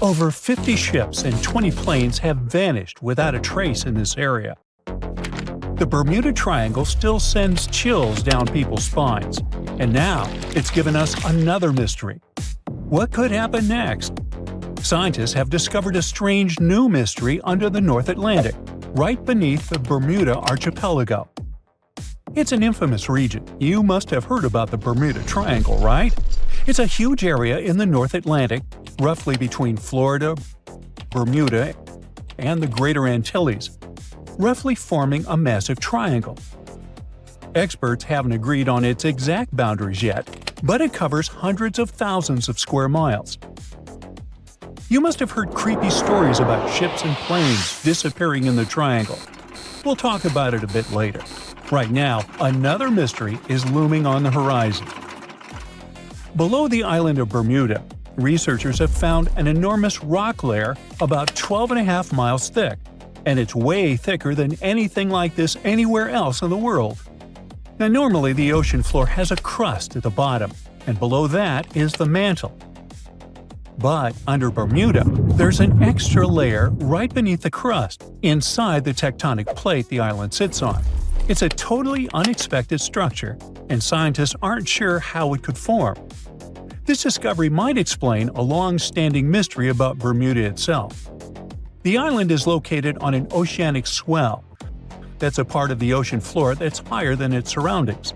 Over 50 ships and 20 planes have vanished without a trace in this area. The Bermuda Triangle still sends chills down people's spines, and now it's given us another mystery. What could happen next? Scientists have discovered a strange new mystery under the North Atlantic, right beneath the Bermuda Archipelago. It's an infamous region. You must have heard about the Bermuda Triangle, right? It's a huge area in the North Atlantic, roughly between Florida, Bermuda, and the Greater Antilles, roughly forming a massive triangle. Experts haven't agreed on its exact boundaries yet, but it covers hundreds of thousands of square miles. You must have heard creepy stories about ships and planes disappearing in the triangle. We'll talk about it a bit later. Right now, another mystery is looming on the horizon. Below the island of Bermuda, researchers have found an enormous rock layer about 12.5 miles thick, and it's way thicker than anything like this anywhere else in the world. Now, normally the ocean floor has a crust at the bottom, and below that is the mantle. But under Bermuda, there's an extra layer right beneath the crust, inside the tectonic plate the island sits on. It's a totally unexpected structure, and scientists aren't sure how it could form. This discovery might explain a long-standing mystery about Bermuda itself. The island is located on an oceanic swell. That's a part of the ocean floor that's higher than its surroundings.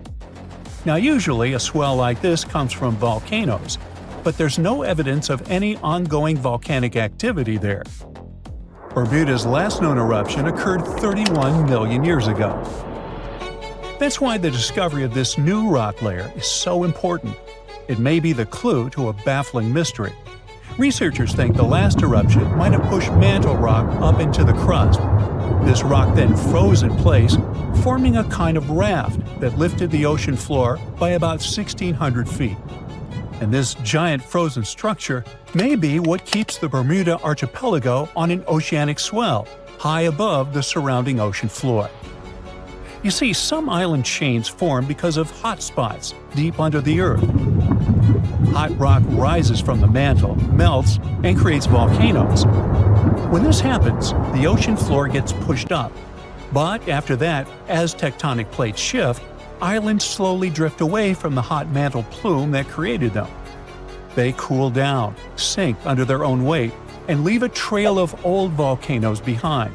Now, usually a swell like this comes from volcanoes, but there's no evidence of any ongoing volcanic activity there. Bermuda's last known eruption occurred 31 million years ago. That's why the discovery of this new rock layer is so important. It may be the clue to a baffling mystery. Researchers think the last eruption might have pushed mantle rock up into the crust. This rock then froze in place, forming a kind of raft that lifted the ocean floor by about 1,600 feet. And this giant frozen structure may be what keeps the Bermuda Archipelago on an oceanic swell, high above the surrounding ocean floor. You see, some island chains form because of hot spots deep under the earth. Hot rock rises from the mantle, melts, and creates volcanoes. When this happens, the ocean floor gets pushed up. But after that, as tectonic plates shift, islands slowly drift away from the hot mantle plume that created them. They cool down, sink under their own weight, and leave a trail of old volcanoes behind.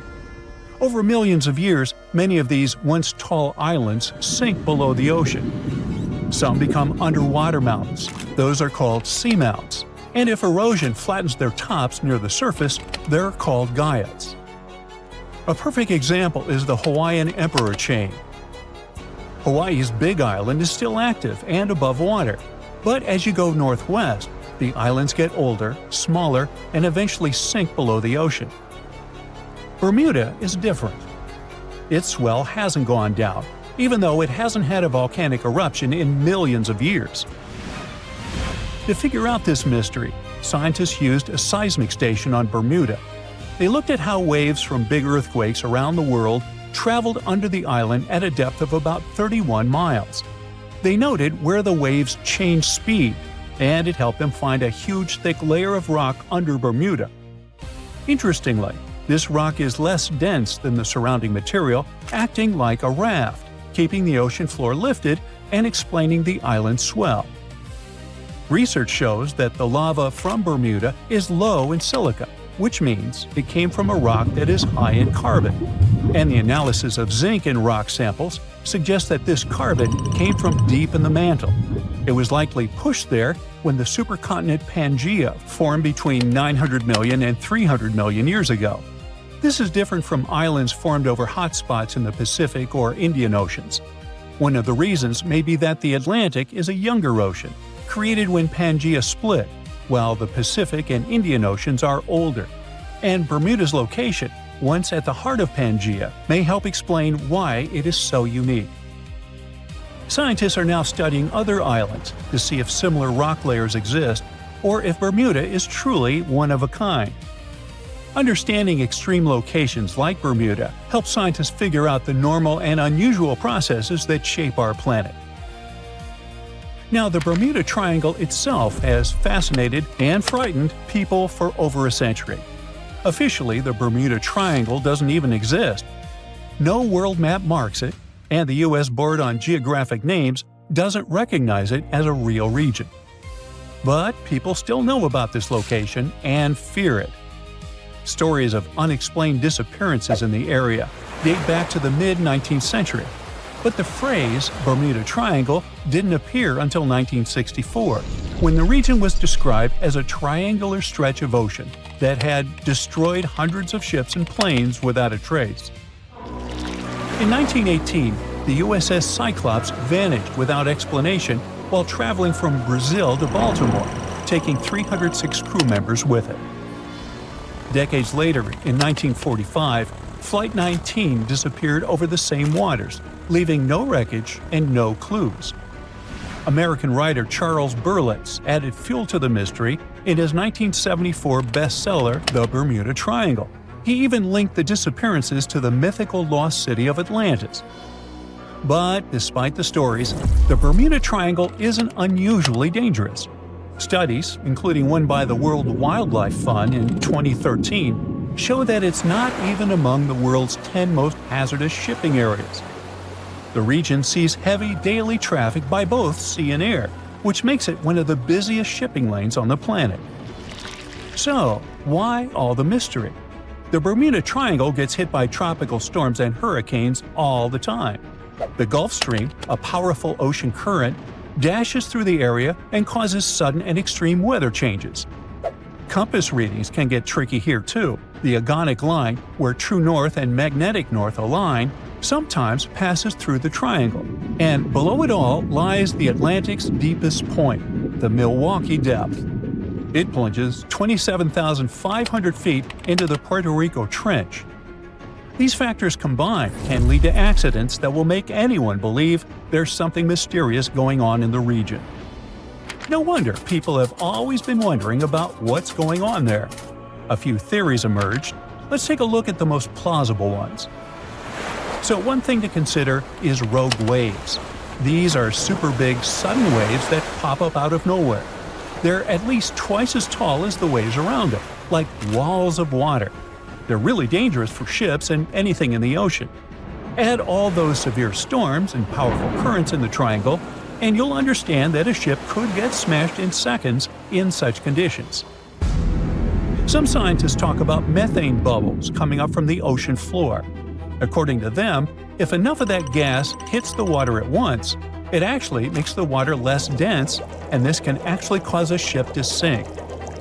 Over millions of years, many of these once tall islands sink below the ocean. Some become underwater mountains. Those are called seamounts. And if erosion flattens their tops near the surface, they're called guyas. A perfect example is the Hawaiian Emperor chain. Hawaii's Big Island is still active and above water, but as you go northwest, the islands get older, smaller, and eventually sink below the ocean. Bermuda is different. Its swell hasn't gone down, even though it hasn't had a volcanic eruption in millions of years. To figure out this mystery, scientists used a seismic station on Bermuda. They looked at how waves from big earthquakes around the world traveled under the island at a depth of about 31 miles. They noted where the waves changed speed, and it helped them find a huge thick layer of rock under Bermuda. Interestingly, this rock is less dense than the surrounding material, acting like a raft, keeping the ocean floor lifted and explaining the island's swell. Research shows that the lava from Bermuda is low in silica, which means it came from a rock that is high in carbon. And the analysis of zinc in rock samples suggests that this carbon came from deep in the mantle. It was likely pushed there when the supercontinent Pangaea formed between 900 million and 300 million years ago. This is different from islands formed over hotspots in the Pacific or Indian Oceans. One of the reasons may be that the Atlantic is a younger ocean, created when Pangaea split, while the Pacific and Indian Oceans are older. And Bermuda's location, once at the heart of Pangaea, may help explain why it is so unique. Scientists are now studying other islands to see if similar rock layers exist or if Bermuda is truly one of a kind. Understanding extreme locations like Bermuda helps scientists figure out the normal and unusual processes that shape our planet. Now, the Bermuda Triangle itself has fascinated and frightened people for over a century. Officially, the Bermuda Triangle doesn't even exist. No world map marks it, and the U.S. Board on Geographic Names doesn't recognize it as a real region. But people still know about this location and fear it. Stories of unexplained disappearances in the area date back to the mid-19th century, but the phrase Bermuda Triangle didn't appear until 1964, when the region was described as a triangular stretch of ocean that had destroyed hundreds of ships and planes without a trace. In 1918, the USS Cyclops vanished without explanation while traveling from Brazil to Baltimore, taking 306 crew members with it. Decades later, in 1945, Flight 19 disappeared over the same waters, leaving no wreckage and no clues. American writer Charles Berlitz added fuel to the mystery in his 1974 bestseller, The Bermuda Triangle. He even linked the disappearances to the mythical lost city of Atlantis. But despite the stories, the Bermuda Triangle isn't unusually dangerous. Studies, including one by the World Wildlife Fund in 2013, show that it's not even among the world's 10 most hazardous shipping areas. The region sees heavy daily traffic by both sea and air, which makes it one of the busiest shipping lanes on the planet. So, why all the mystery? The Bermuda Triangle gets hit by tropical storms and hurricanes all the time. The Gulf Stream, a powerful ocean current, dashes through the area and causes sudden and extreme weather changes. Compass readings can get tricky here too. The agonic line, where true north and magnetic north align, sometimes passes through the triangle. And below it all lies the Atlantic's deepest point, the Milwaukee Depth. It plunges 27,500 feet into the Puerto Rico Trench. These factors combined can lead to accidents that will make anyone believe there's something mysterious going on in the region. No wonder people have always been wondering about what's going on there. A few theories emerged. Let's take a look at the most plausible ones. So one thing to consider is rogue waves. These are super big, sudden waves that pop up out of nowhere. They're at least twice as tall as the waves around them, like walls of water. They're really dangerous for ships and anything in the ocean. Add all those severe storms and powerful currents in the triangle, and you'll understand that a ship could get smashed in seconds in such conditions. Some scientists talk about methane bubbles coming up from the ocean floor. According to them, if enough of that gas hits the water at once, it actually makes the water less dense, and this can actually cause a ship to sink.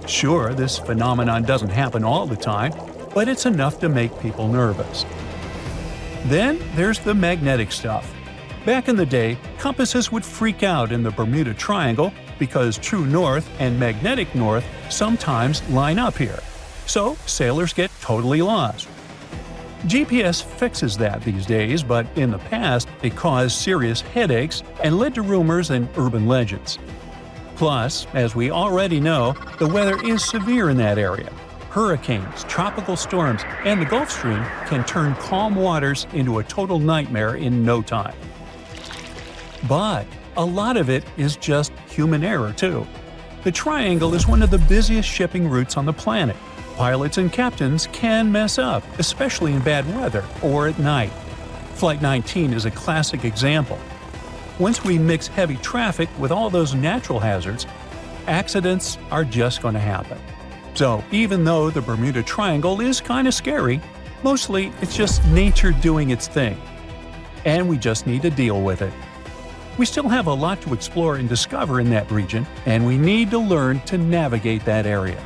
Sure, this phenomenon doesn't happen all the time, but it's enough to make people nervous. Then there's the magnetic stuff. Back in the day, compasses would freak out in the Bermuda Triangle because true north and magnetic north sometimes line up here. So sailors get totally lost. GPS fixes that these days, but in the past, it caused serious headaches and led to rumors and urban legends. Plus, as we already know, the weather is severe in that area. Hurricanes, tropical storms, and the Gulf Stream can turn calm waters into a total nightmare in no time. But a lot of it is just human error, too. The Triangle is one of the busiest shipping routes on the planet. Pilots and captains can mess up, especially in bad weather or at night. Flight 19 is a classic example. Once we mix heavy traffic with all those natural hazards, accidents are just going to happen. So even though the Bermuda Triangle is kind of scary, mostly it's just nature doing its thing. And we just need to deal with it. We still have a lot to explore and discover in that region, and we need to learn to navigate that area.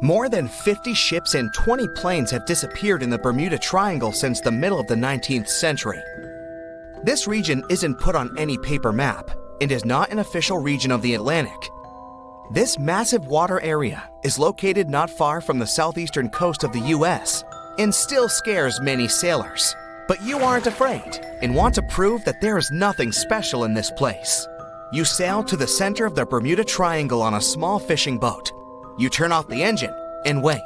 More than 50 ships and 20 planes have disappeared in the Bermuda Triangle since the middle of the 19th century. This region isn't put on any paper map and is not an official region of the Atlantic. This massive water area is located not far from the southeastern coast of the US and still scares many sailors. But you aren't afraid and want to prove that there is nothing special in this place. You sail to the center of the Bermuda Triangle on a small fishing boat. You turn off the engine and wait.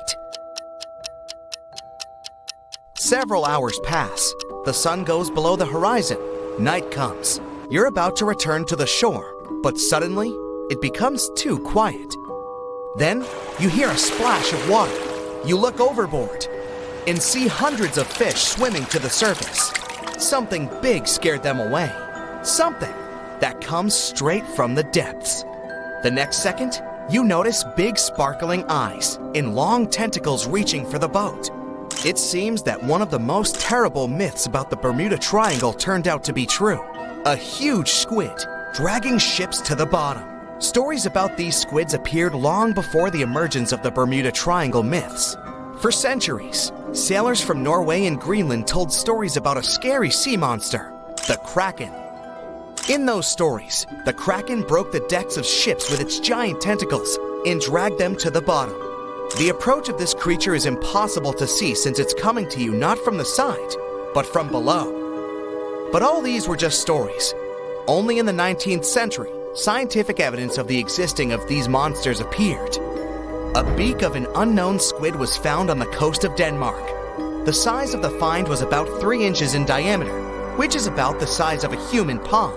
Several hours pass. The sun goes below the horizon. Night comes. You're about to return to the shore, but suddenly, it becomes too quiet. Then, you hear a splash of water. You look overboard and see hundreds of fish swimming to the surface. Something big scared them away. Something that comes straight from the depths. The next second, you notice big sparkling eyes and long tentacles reaching for the boat. It seems that one of the most terrible myths about the Bermuda Triangle turned out to be true. A huge squid dragging ships to the bottom. Stories about these squids appeared long before the emergence of the Bermuda Triangle myths. For centuries, sailors from Norway and Greenland told stories about a scary sea monster, the Kraken. In those stories, the Kraken broke the decks of ships with its giant tentacles and dragged them to the bottom. The approach of this creature is impossible to see since it's coming to you not from the side, but from below. But all these were just stories. Only in the 19th century, scientific evidence of the existing of these monsters appeared. A beak of an unknown squid was found on the coast of Denmark. The size of the find was about 3 inches in diameter, which is about the size of a human palm.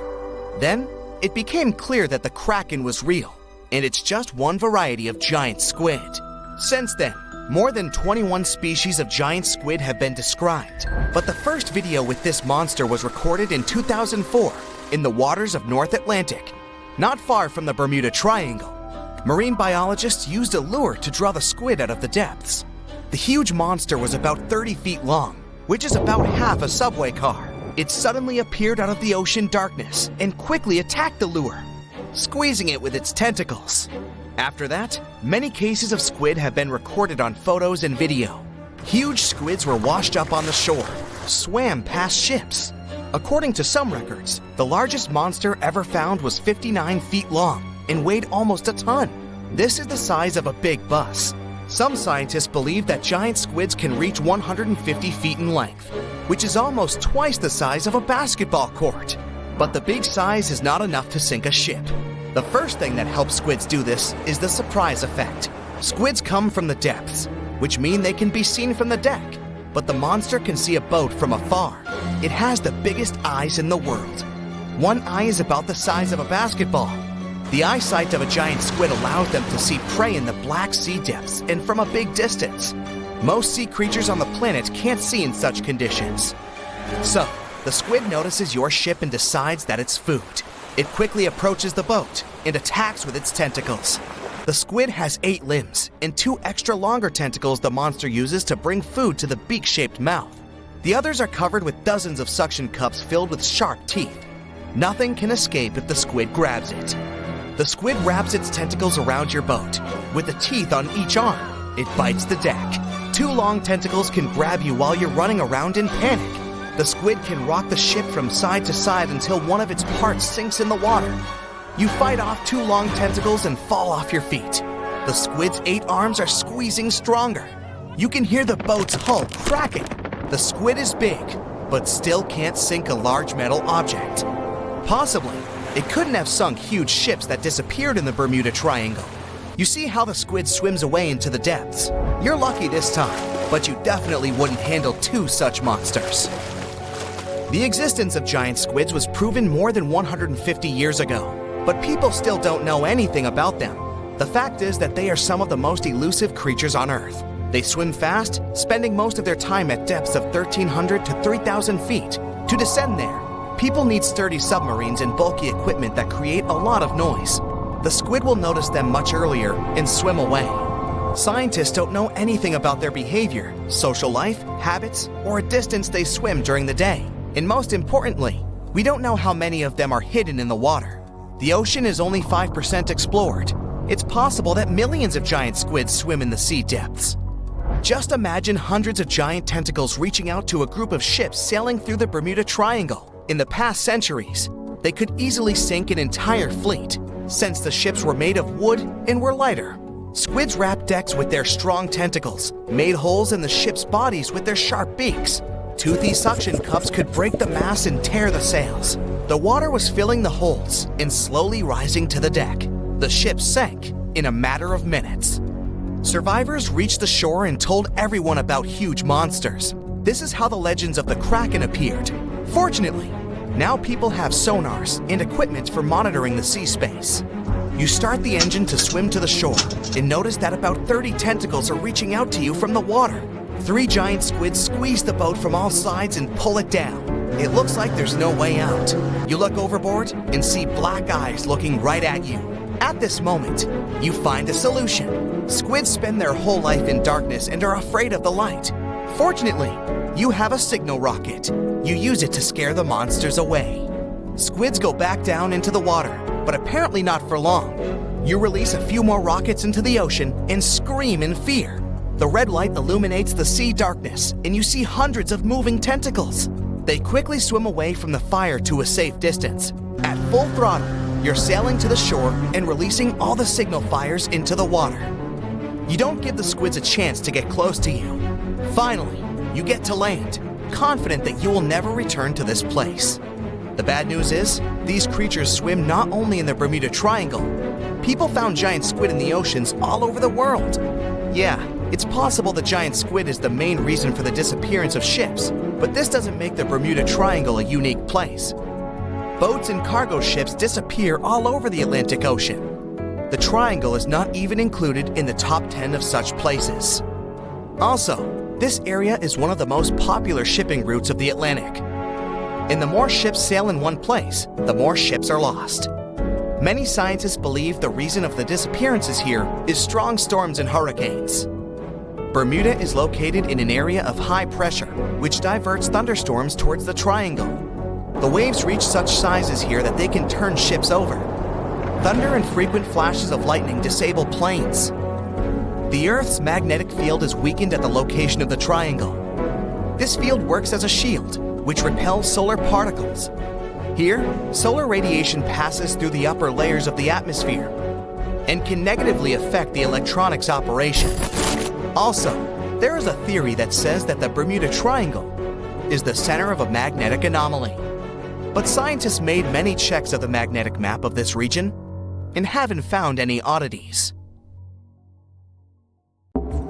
Then, it became clear that the Kraken was real, and it's just one variety of giant squid. Since then, more than 21 species of giant squid have been described, but the first video with this monster was recorded in 2004 in the waters of North Atlantic, not far from the Bermuda Triangle. Marine biologists used a lure to draw the squid out of the depths. The huge monster was about 30 feet long, which is about half a subway car. It suddenly appeared out of the ocean darkness and quickly attacked the lure, squeezing it with its tentacles. After that, many cases of squid have been recorded on photos and video. Huge squids were washed up on the shore, swam past ships. According to some records, the largest monster ever found was 59 feet long and weighed almost a ton. This is the size of a big bus. Some scientists believe that giant squids can reach 150 feet in length, which is almost twice the size of a basketball court. But the big size is not enough to sink a ship. The first thing that helps squids do this is the surprise effect. Squids come from the depths, which mean they can be seen from the deck, but the monster can see a boat from afar. It has the biggest eyes in the world. One eye is about the size of a basketball. The eyesight of a giant squid allows them to see prey in the Black Sea depths and from a big distance. Most sea creatures on the planet can't see in such conditions. So, the squid notices your ship and decides that it's food. It quickly approaches the boat and attacks with its tentacles. The squid has 8 limbs and 2 extra longer tentacles the monster uses to bring food to the beak-shaped mouth. The others are covered with dozens of suction cups filled with sharp teeth. Nothing can escape if the squid grabs it. The squid wraps its tentacles around your boat. With the teeth on each arm, it bites the deck. 2 long tentacles can grab you while you're running around in panic. The squid can rock the ship from side to side until one of its parts sinks in the water. You fight off 2 long tentacles and fall off your feet. The squid's 8 arms are squeezing stronger. You can hear the boat's hull cracking. The squid is big, but still can't sink a large metal object. Possibly, it couldn't have sunk huge ships that disappeared in the Bermuda Triangle. You see how the squid swims away into the depths. You're lucky this time, but you definitely wouldn't handle 2 such monsters. The existence of giant squids was proven more than 150 years ago, but people still don't know anything about them. The fact is that they are some of the most elusive creatures on Earth. They swim fast, spending most of their time at depths of 1,300 to 3,000 feet. To descend there, people need sturdy submarines and bulky equipment that create a lot of noise. The squid will notice them much earlier and swim away. Scientists don't know anything about their behavior, social life, habits, or a distance they swim during the day. And most importantly, we don't know how many of them are hidden in the water. The ocean is only 5% explored. It's possible that millions of giant squids swim in the sea depths. Just imagine hundreds of giant tentacles reaching out to a group of ships sailing through the Bermuda Triangle. In the past centuries, they could easily sink an entire fleet, since the ships were made of wood and were lighter. Squids wrapped decks with their strong tentacles, made holes in the ship's bodies with their sharp beaks. Toothy suction cups could break the masts and tear the sails. The water was filling the holes and slowly rising to the deck. The ship sank in a matter of minutes. Survivors reached the shore and told everyone about huge monsters. This is how the legends of the Kraken appeared. Fortunately, Now people have sonars and equipment for monitoring the sea space. You start the engine to swim to the shore and notice that about 30 tentacles are reaching out to you from the water. 3 giant squids squeeze the boat from all sides and pull it down. It looks like there's no way out. You look overboard and see black eyes looking right at you. At this moment, you find a solution. Squids spend their whole life in darkness and are afraid of the light. Fortunately, you have a signal rocket. You use it to scare the monsters away. Squids go back down into the water, but apparently not for long. You release a few more rockets into the ocean and scream in fear. The red light illuminates the sea darkness, and you see hundreds of moving tentacles. They quickly swim away from the fire to a safe distance. At full throttle, you're sailing to the shore and releasing all the signal fires into the water. You don't give the squids a chance to get close to you. Finally, you get to land, confident that you will never return to this place. The bad news is, these creatures swim not only in the Bermuda Triangle. People found giant squid in the oceans all over the world. Yeah, it's possible the giant squid is the main reason for the disappearance of ships, but this doesn't make the Bermuda Triangle a unique place. Boats and cargo ships disappear all over the Atlantic Ocean. The Triangle is not even included in the top 10 of such places. Also, this area is one of the most popular shipping routes of the Atlantic. And the more ships sail in one place, the more ships are lost. Many scientists believe the reason of the disappearances here is strong storms and hurricanes. Bermuda is located in an area of high pressure, which diverts thunderstorms towards the triangle. The waves reach such sizes here that they can turn ships over. Thunder and frequent flashes of lightning disable planes. The Earth's magnetic field is weakened at the location of the triangle. This field works as a shield, which repels solar particles. Here, solar radiation passes through the upper layers of the atmosphere and can negatively affect the electronics operation. Also, there is a theory that says that the Bermuda Triangle is the center of a magnetic anomaly. But scientists made many checks of the magnetic map of this region and haven't found any oddities.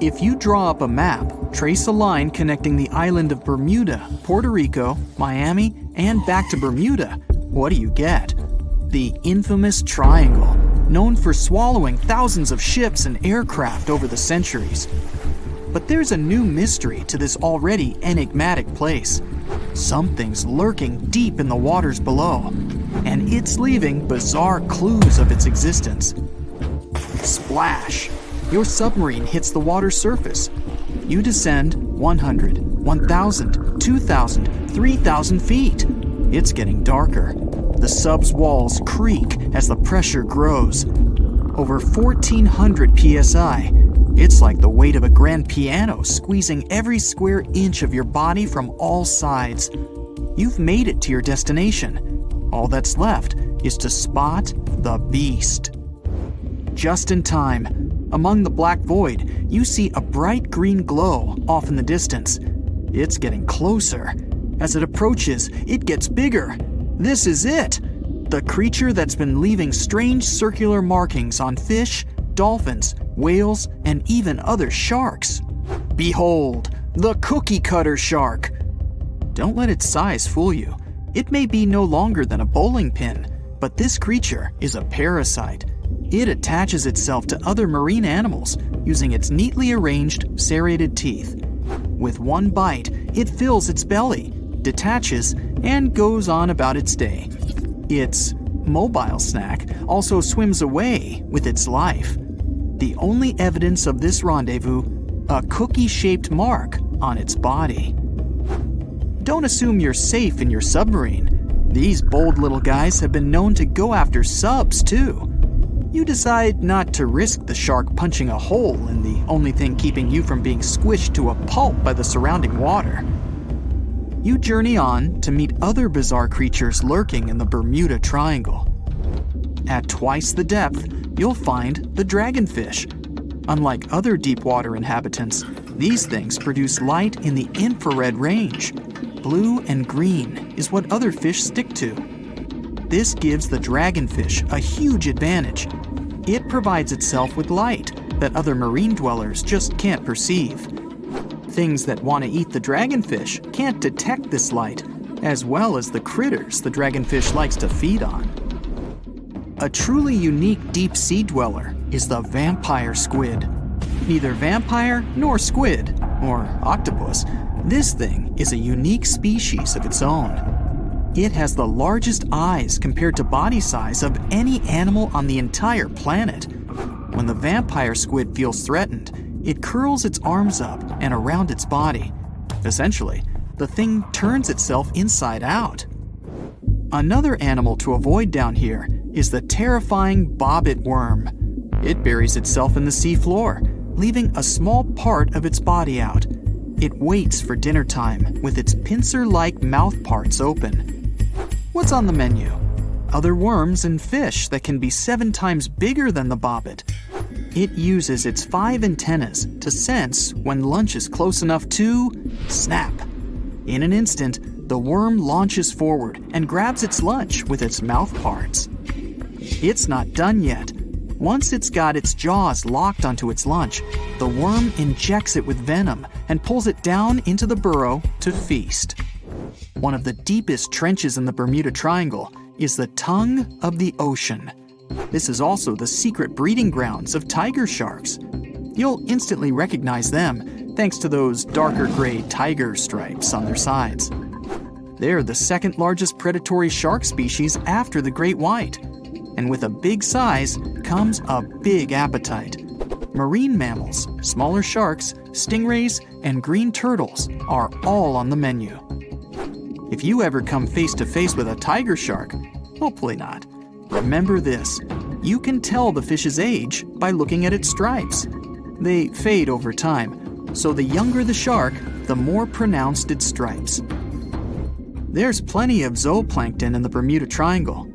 If you draw up a map, trace a line connecting the island of Bermuda, Puerto Rico, Miami, and back to Bermuda, what do you get? The infamous triangle, known for swallowing thousands of ships and aircraft over the centuries. But there's a new mystery to this already enigmatic place. Something's lurking deep in the waters below, and it's leaving bizarre clues of its existence. Splash! Your submarine hits the water surface. You descend 100, 1,000, 2,000, 3,000 feet. It's getting darker. The sub's walls creak as the pressure grows. Over 1,400 psi. It's like the weight of a grand piano squeezing every square inch of your body from all sides. You've made it to your destination. All that's left is to spot the beast. Just in time. Among the black void, you see a bright green glow off in the distance. It's getting closer. As it approaches, it gets bigger. This is it! The creature that's been leaving strange circular markings on fish, dolphins, whales, and even other sharks. Behold, the cookie cutter shark! Don't let its size fool you. It may be no longer than a bowling pin, but this creature is a parasite. It attaches itself to other marine animals using its neatly arranged serrated teeth. With one bite, it fills its belly, detaches, and goes on about its day. Its mobile snack also swims away with its life. The only evidence of this rendezvous, a cookie-shaped mark on its body. Don't assume you're safe in your submarine. These bold little guys have been known to go after subs too. You decide not to risk the shark punching a hole in the only thing keeping you from being squished to a pulp by the surrounding water. You journey on to meet other bizarre creatures lurking in the Bermuda Triangle. At twice the depth, you'll find the dragonfish. Unlike other deep water inhabitants, these things produce light in the infrared range. Blue and green is what other fish stick to. This gives the dragonfish a huge advantage. It provides itself with light that other marine dwellers just can't perceive. Things that want to eat the dragonfish can't detect this light, as well as the critters the dragonfish likes to feed on. A truly unique deep sea dweller is the vampire squid. Neither vampire nor squid, or octopus, this thing is a unique species of its own. It has the largest eyes compared to body size of any animal on the entire planet. When the vampire squid feels threatened, it curls its arms up and around its body. Essentially, the thing turns itself inside out. Another animal to avoid down here is the terrifying bobbit worm. It buries itself in the sea floor, leaving a small part of its body out. It waits for dinner time with its pincer-like mouth parts open. What's on the menu? Other worms and fish that can be 7 times bigger than the bobbit. It uses its 5 antennas to sense when lunch is close enough to snap. In an instant, the worm launches forward and grabs its lunch with its mouth parts. It's not done yet. Once it's got its jaws locked onto its lunch, the worm injects it with venom and pulls it down into the burrow to feast. One of the deepest trenches in the Bermuda Triangle is the tongue of the ocean. This is also the secret breeding grounds of tiger sharks. You'll instantly recognize them thanks to those darker gray tiger stripes on their sides. They're the second largest predatory shark species after the great white. And with a big size comes a big appetite. Marine mammals, smaller sharks, stingrays, and green turtles are all on the menu. If you ever come face to face with a tiger shark, hopefully not, remember this: you can tell the fish's age by looking at its stripes. They fade over time, so the younger the shark, the more pronounced its stripes. There's plenty of zooplankton in the Bermuda Triangle.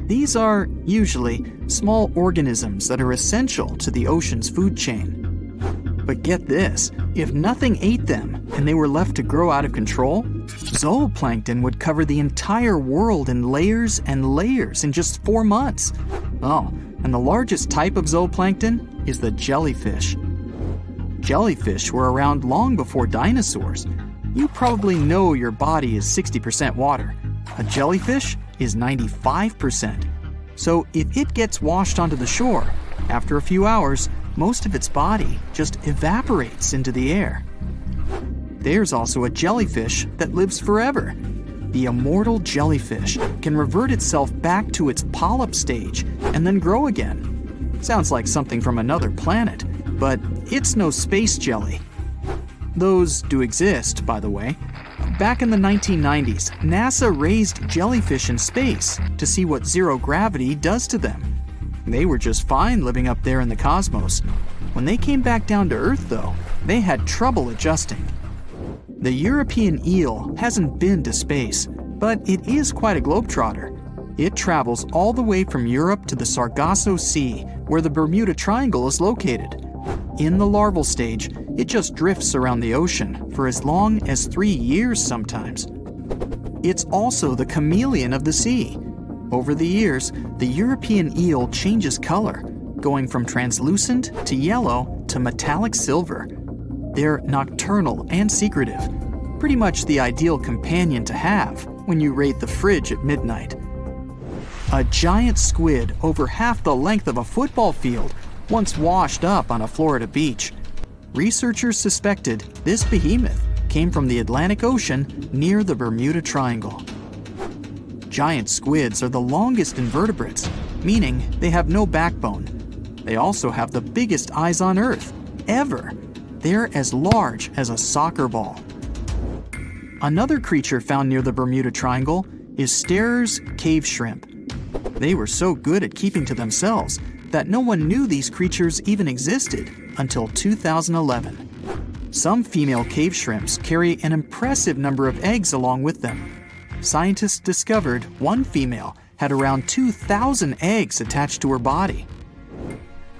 These are, usually, small organisms that are essential to the ocean's food chain. But get this, if nothing ate them and they were left to grow out of control, zooplankton would cover the entire world in layers and layers in just 4 months. Oh, and the largest type of zooplankton is the jellyfish. Jellyfish were around long before dinosaurs. You probably know your body is 60% water. A jellyfish is 95%. So if it gets washed onto the shore, after a few hours, most of its body just evaporates into the air. There's also a jellyfish that lives forever. The immortal jellyfish can revert itself back to its polyp stage and then grow again. Sounds like something from another planet, but it's no space jelly. Those do exist, by the way. Back in the 1990s, NASA raised jellyfish in space to see what zero gravity does to them. They were just fine living up there in the cosmos. When they came back down to Earth, though, they had trouble adjusting. The European eel hasn't been to space, but it is quite a globetrotter. It travels all the way from Europe to the Sargasso Sea, where the Bermuda Triangle is located. In the larval stage, it just drifts around the ocean for as long as 3 years sometimes. It's also the chameleon of the sea. Over the years, the European eel changes color, going from translucent to yellow to metallic silver. They're nocturnal and secretive, pretty much the ideal companion to have when you raid the fridge at midnight. A giant squid over half the length of a football field once washed up on a Florida beach. Researchers suspected this behemoth came from the Atlantic Ocean near the Bermuda Triangle. Giant squids are the longest invertebrates, meaning they have no backbone. They also have the biggest eyes on Earth, ever. They're as large as a soccer ball. Another creature found near the Bermuda Triangle is Sterer's cave shrimp. They were so good at keeping to themselves that no one knew these creatures even existed until 2011. Some female cave shrimps carry an impressive number of eggs along with them. Scientists discovered one female had around 2,000 eggs attached to her body.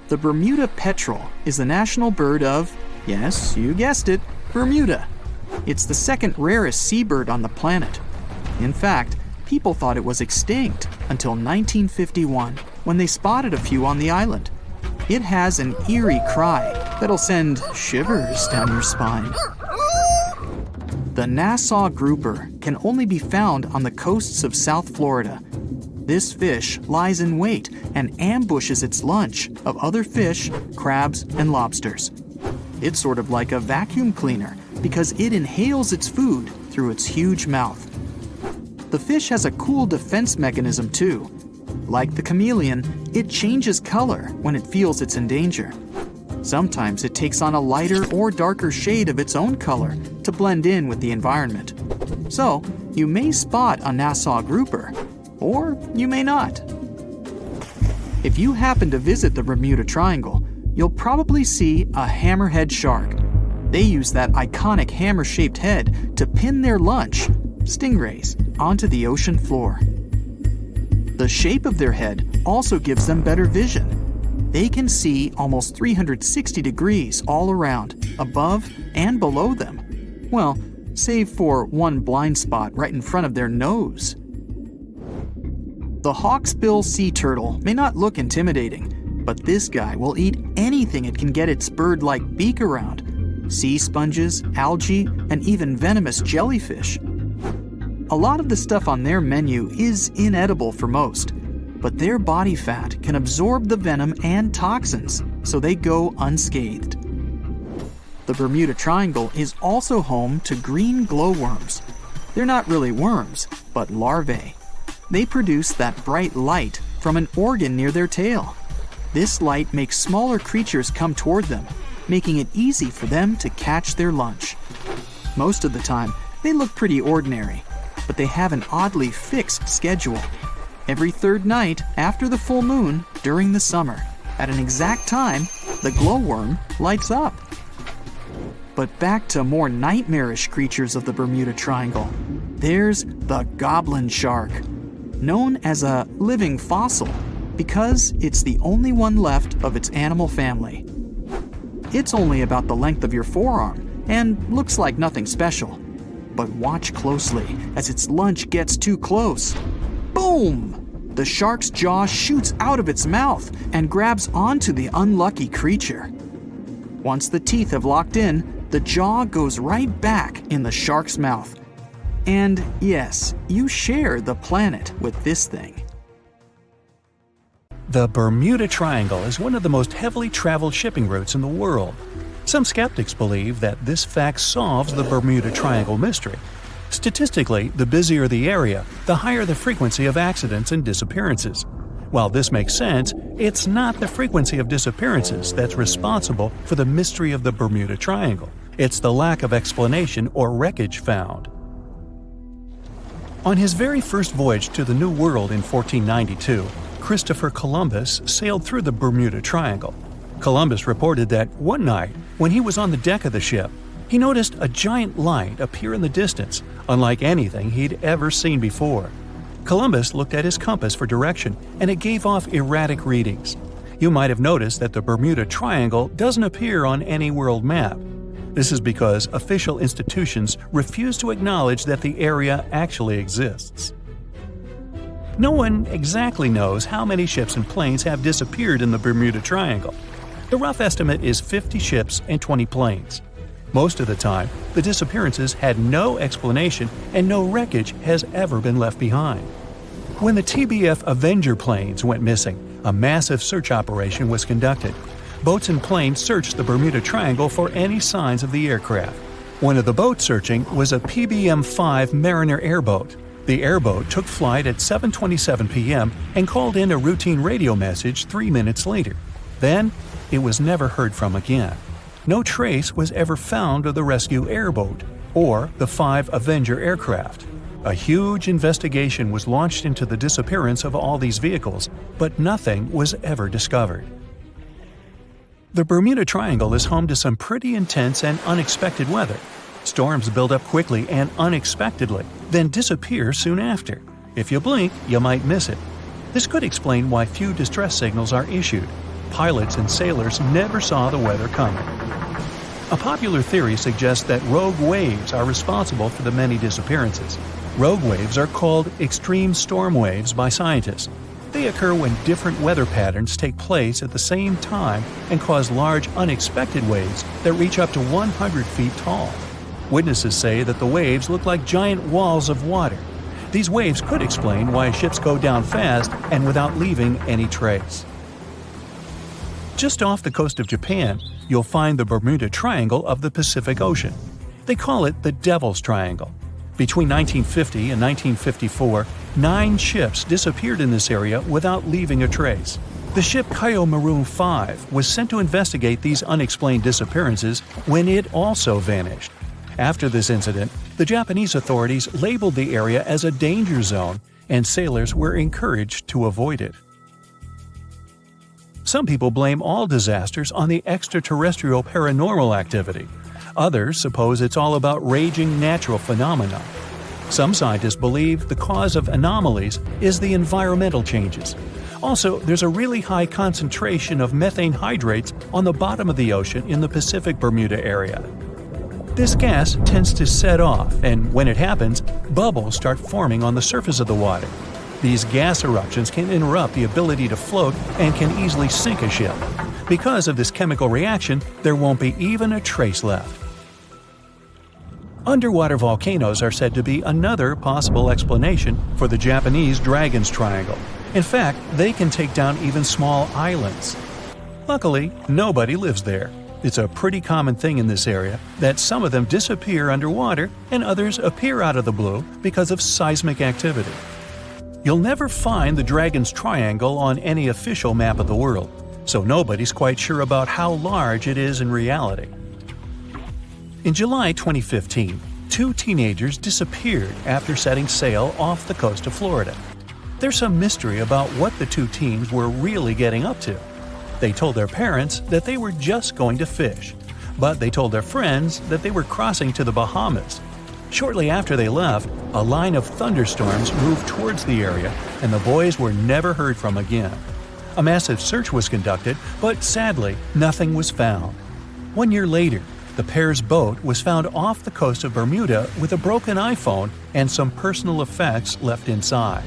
The Bermuda petrel is the national bird of, yes, you guessed it, Bermuda. It's the second rarest seabird on the planet. In fact, people thought it was extinct until 1951, when they spotted a few on the island. It has an eerie cry that'll send shivers down your spine. The Nassau grouper can only be found on the coasts of South Florida. This fish lies in wait and ambushes its lunch of other fish, crabs, and lobsters. It's sort of like a vacuum cleaner because it inhales its food through its huge mouth. The fish has a cool defense mechanism too. Like the chameleon, it changes color when it feels it's in danger. Sometimes it takes on a lighter or darker shade of its own color to blend in with the environment. So, you may spot a Nassau grouper, or you may not. If you happen to visit the Bermuda Triangle, you'll probably see a hammerhead shark. They use that iconic hammer-shaped head to pin their lunch, stingrays, onto the ocean floor. The shape of their head also gives them better vision. They can see almost 360 degrees all around, above and below them. Well, save for one blind spot right in front of their nose. The hawksbill sea turtle may not look intimidating, but this guy will eat anything it can get its bird-like beak around. Sea sponges, algae, and even venomous jellyfish. A lot of the stuff on their menu is inedible for most, but their body fat can absorb the venom and toxins, so they go unscathed. The Bermuda Triangle is also home to green glowworms. They're not really worms, but larvae. They produce that bright light from an organ near their tail. This light makes smaller creatures come toward them, making it easy for them to catch their lunch. Most of the time, they look pretty ordinary, but they have an oddly fixed schedule. Every third night after the full moon during the summer, at an exact time, the glowworm lights up. But back to more nightmarish creatures of the Bermuda Triangle. There's the goblin shark, known as a living fossil because it's the only one left of its animal family. It's only about the length of your forearm and looks like nothing special. But watch closely as its lunch gets too close. Boom! The shark's jaw shoots out of its mouth and grabs onto the unlucky creature. Once the teeth have locked in, the jaw goes right back in the shark's mouth. And yes, you share the planet with this thing. The Bermuda Triangle is one of the most heavily traveled shipping routes in the world. Some skeptics believe that this fact solves the Bermuda Triangle mystery. Statistically, the busier the area, the higher the frequency of accidents and disappearances. While this makes sense, it's not the frequency of disappearances that's responsible for the mystery of the Bermuda Triangle. It's the lack of explanation or wreckage found. On his very first voyage to the New World in 1492, Christopher Columbus sailed through the Bermuda Triangle. Columbus reported that one night, when he was on the deck of the ship, he noticed a giant light appear in the distance, unlike anything he'd ever seen before. Columbus looked at his compass for direction, and it gave off erratic readings. You might have noticed that the Bermuda Triangle doesn't appear on any world map. This is because official institutions refuse to acknowledge that the area actually exists. No one exactly knows how many ships and planes have disappeared in the Bermuda Triangle. The rough estimate is 50 ships and 20 planes. Most of the time, the disappearances had no explanation and no wreckage has ever been left behind. When the TBF Avenger planes went missing, a massive search operation was conducted. Boats and planes searched the Bermuda Triangle for any signs of the aircraft. One of the boats searching was a PBM-5 Mariner airboat. The airboat took flight at 7:27 p.m. and called in a routine radio message 3 minutes later. Then, it was never heard from again. No trace was ever found of the rescue airboat or the 5 Avenger aircraft. A huge investigation was launched into the disappearance of all these vehicles, but nothing was ever discovered. The Bermuda Triangle is home to some pretty intense and unexpected weather. Storms build up quickly and unexpectedly, then disappear soon after. If you blink, you might miss it. This could explain why few distress signals are issued. Pilots and sailors never saw the weather coming. A popular theory suggests that rogue waves are responsible for the many disappearances. Rogue waves are called extreme storm waves by scientists. They occur when different weather patterns take place at the same time and cause large unexpected waves that reach up to 100 feet tall. Witnesses say that the waves look like giant walls of water. These waves could explain why ships go down fast and without leaving any trace. Just off the coast of Japan, you'll find the Bermuda Triangle of the Pacific Ocean. They call it the Devil's Triangle. Between 1950 and 1954, 9 ships disappeared in this area without leaving a trace. The ship Maroon 5 was sent to investigate these unexplained disappearances when it also vanished. After this incident, the Japanese authorities labeled the area as a danger zone, and sailors were encouraged to avoid it. Some people blame all disasters on the extraterrestrial paranormal activity. Others suppose it's all about raging natural phenomena. Some scientists believe the cause of anomalies is the environmental changes. Also, there's a really high concentration of methane hydrates on the bottom of the ocean in the Pacific Bermuda area. This gas tends to set off, and when it happens, bubbles start forming on the surface of the water. These gas eruptions can interrupt the ability to float and can easily sink a ship. Because of this chemical reaction, there won't be even a trace left. Underwater volcanoes are said to be another possible explanation for the Japanese Dragon's Triangle. In fact, they can take down even small islands. Luckily, nobody lives there. It's a pretty common thing in this area that some of them disappear underwater and others appear out of the blue because of seismic activity. You'll never find the Dragon's Triangle on any official map of the world, so nobody's quite sure about how large it is in reality. In July 2015, 2 teenagers disappeared after setting sail off the coast of Florida. There's some mystery about what the 2 teens were really getting up to. They told their parents that they were just going to fish, but they told their friends that they were crossing to the Bahamas. Shortly after they left, a line of thunderstorms moved towards the area, and the boys were never heard from again. A massive search was conducted, but sadly, nothing was found. 1 year later, the pair's boat was found off the coast of Bermuda with a broken iPhone and some personal effects left inside.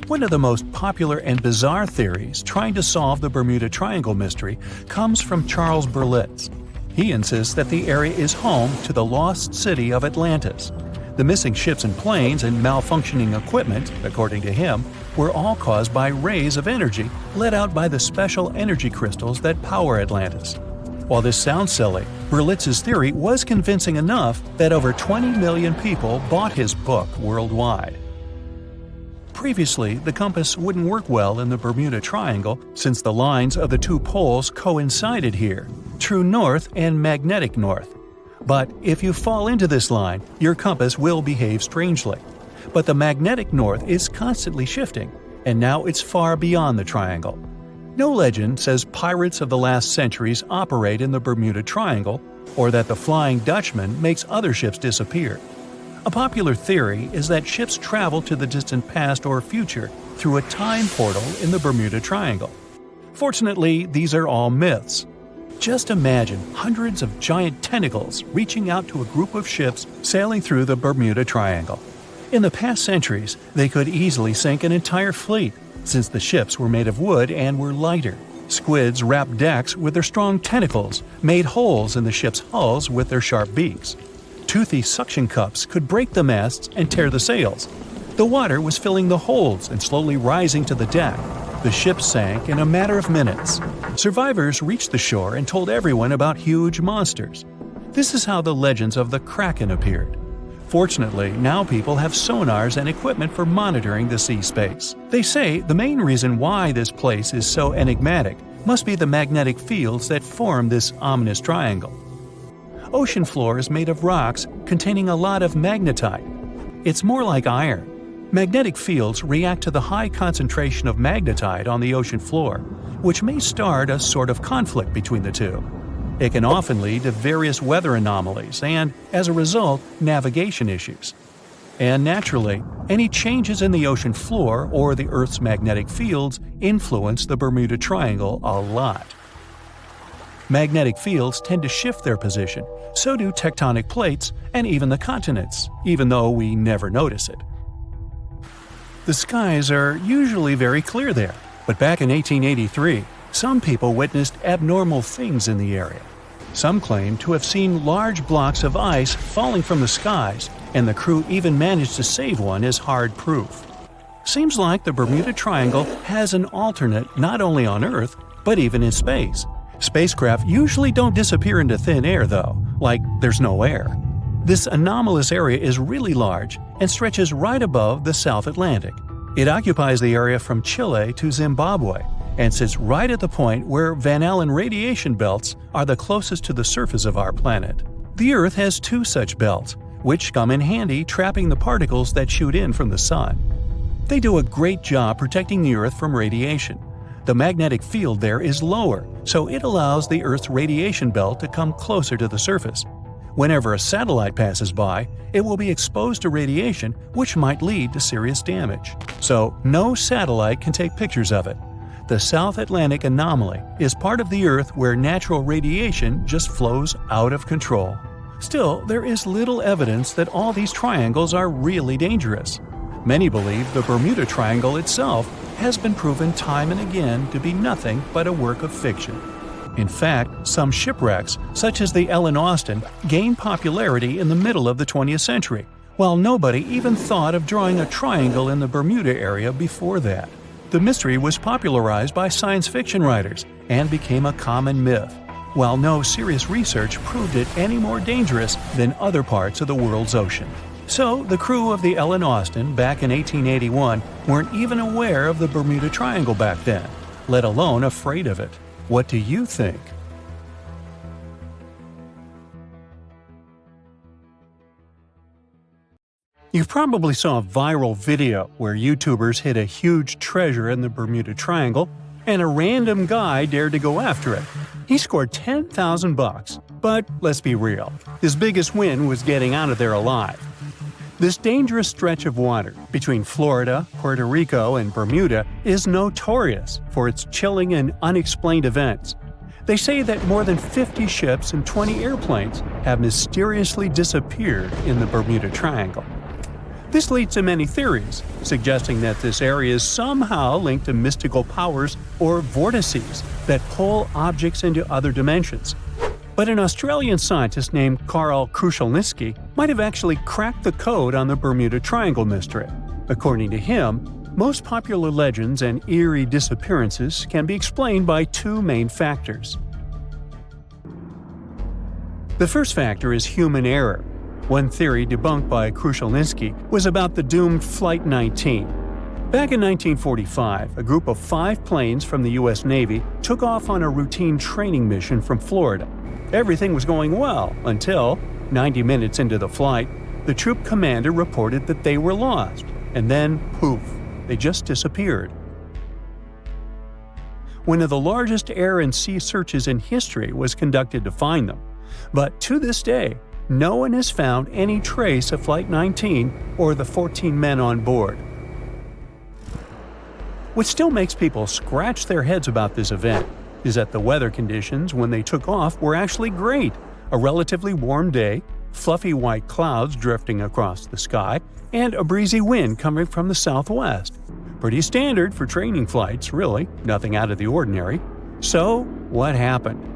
One of the most popular and bizarre theories trying to solve the Bermuda Triangle mystery comes from Charles Berlitz. He insists that the area is home to the lost city of Atlantis. The missing ships and planes and malfunctioning equipment, according to him, were all caused by rays of energy let out by the special energy crystals that power Atlantis. While this sounds silly, Berlitz's theory was convincing enough that over 20 million people bought his book worldwide. Previously, the compass wouldn't work well in the Bermuda Triangle since the lines of the 2 poles coincided here, true north and magnetic north. But if you fall into this line, your compass will behave strangely. But the magnetic north is constantly shifting, and now it's far beyond the triangle. No legend says pirates of the last centuries operate in the Bermuda Triangle, or that the Flying Dutchman makes other ships disappear. A popular theory is that ships travel to the distant past or future through a time portal in the Bermuda Triangle. Fortunately, these are all myths. Just imagine hundreds of giant tentacles reaching out to a group of ships sailing through the Bermuda Triangle. In the past centuries, they could easily sink an entire fleet, since the ships were made of wood and were lighter. Squids wrapped decks with their strong tentacles, made holes in the ship's hulls with their sharp beaks. Toothy suction cups could break the masts and tear the sails. The water was filling the holds and slowly rising to the deck. The ship sank in a matter of minutes. Survivors reached the shore and told everyone about huge monsters. This is how the legends of the Kraken appeared. Fortunately, now people have sonars and equipment for monitoring the sea space. They say the main reason why this place is so enigmatic must be the magnetic fields that form this ominous triangle. Ocean floor is made of rocks containing a lot of magnetite. It's more like iron. Magnetic fields react to the high concentration of magnetite on the ocean floor, which may start a sort of conflict between the two. It can often lead to various weather anomalies and, as a result, navigation issues. And naturally, any changes in the ocean floor or the Earth's magnetic fields influence the Bermuda Triangle a lot. Magnetic fields tend to shift their position, so do tectonic plates and even the continents, even though we never notice it. The skies are usually very clear there, but back in 1883, some people witnessed abnormal things in the area. Some claim to have seen large blocks of ice falling from the skies, and the crew even managed to save one as hard proof. Seems like the Bermuda Triangle has an alternate not only on Earth, but even in space. Spacecraft usually don't disappear into thin air though, like there's no air. This anomalous area is really large and stretches right above the South Atlantic. It occupies the area from Chile to Zimbabwe and sits right at the point where Van Allen radiation belts are the closest to the surface of our planet. The Earth has two such belts, which come in handy trapping the particles that shoot in from the Sun. They do a great job protecting the Earth from radiation. The magnetic field there is lower, so it allows the Earth's radiation belt to come closer to the surface. Whenever a satellite passes by, it will be exposed to radiation, which might lead to serious damage. So, no satellite can take pictures of it. The South Atlantic Anomaly is part of the Earth where natural radiation just flows out of control. Still, there is little evidence that all these triangles are really dangerous. Many believe the Bermuda Triangle itself has been proven time and again to be nothing but a work of fiction. In fact, some shipwrecks, such as the Ellen Austin, gained popularity in the middle of the 20th century, while nobody even thought of drawing a triangle in the Bermuda area before that. The mystery was popularized by science fiction writers and became a common myth, while no serious research proved it any more dangerous than other parts of the world's ocean. So, the crew of the Ellen Austin back in 1881 weren't even aware of the Bermuda Triangle back then, let alone afraid of it. What do you think? You probably saw a viral video where YouTubers hid a huge treasure in the Bermuda Triangle, and a random guy dared to go after it. He scored $10,000, but let's be real, his biggest win was getting out of there alive. This dangerous stretch of water between Florida, Puerto Rico, and Bermuda is notorious for its chilling and unexplained events. They say that more than 50 ships and 20 airplanes have mysteriously disappeared in the Bermuda Triangle. This leads to many theories, suggesting that this area is somehow linked to mystical powers or vortices that pull objects into other dimensions. But an Australian scientist named Karl Kruszelnicki might have actually cracked the code on the Bermuda Triangle mystery. According to him, most popular legends and eerie disappearances can be explained by two main factors. The first factor is human error. One theory debunked by Kruszelnicki was about the doomed Flight 19. Back in 1945, a group of 5 planes from the U.S. Navy took off on a routine training mission from Florida. Everything was going well until, 90 minutes into the flight, the troop commander reported that they were lost, and then, poof, they just disappeared. One of the largest air and sea searches in history was conducted to find them, but to this day, no one has found any trace of Flight 19 or the 14 men on board. What still makes people scratch their heads about this event is that the weather conditions when they took off were actually great. A relatively warm day, fluffy white clouds drifting across the sky, and a breezy wind coming from the southwest. Pretty standard for training flights, really, nothing out of the ordinary. So, what happened?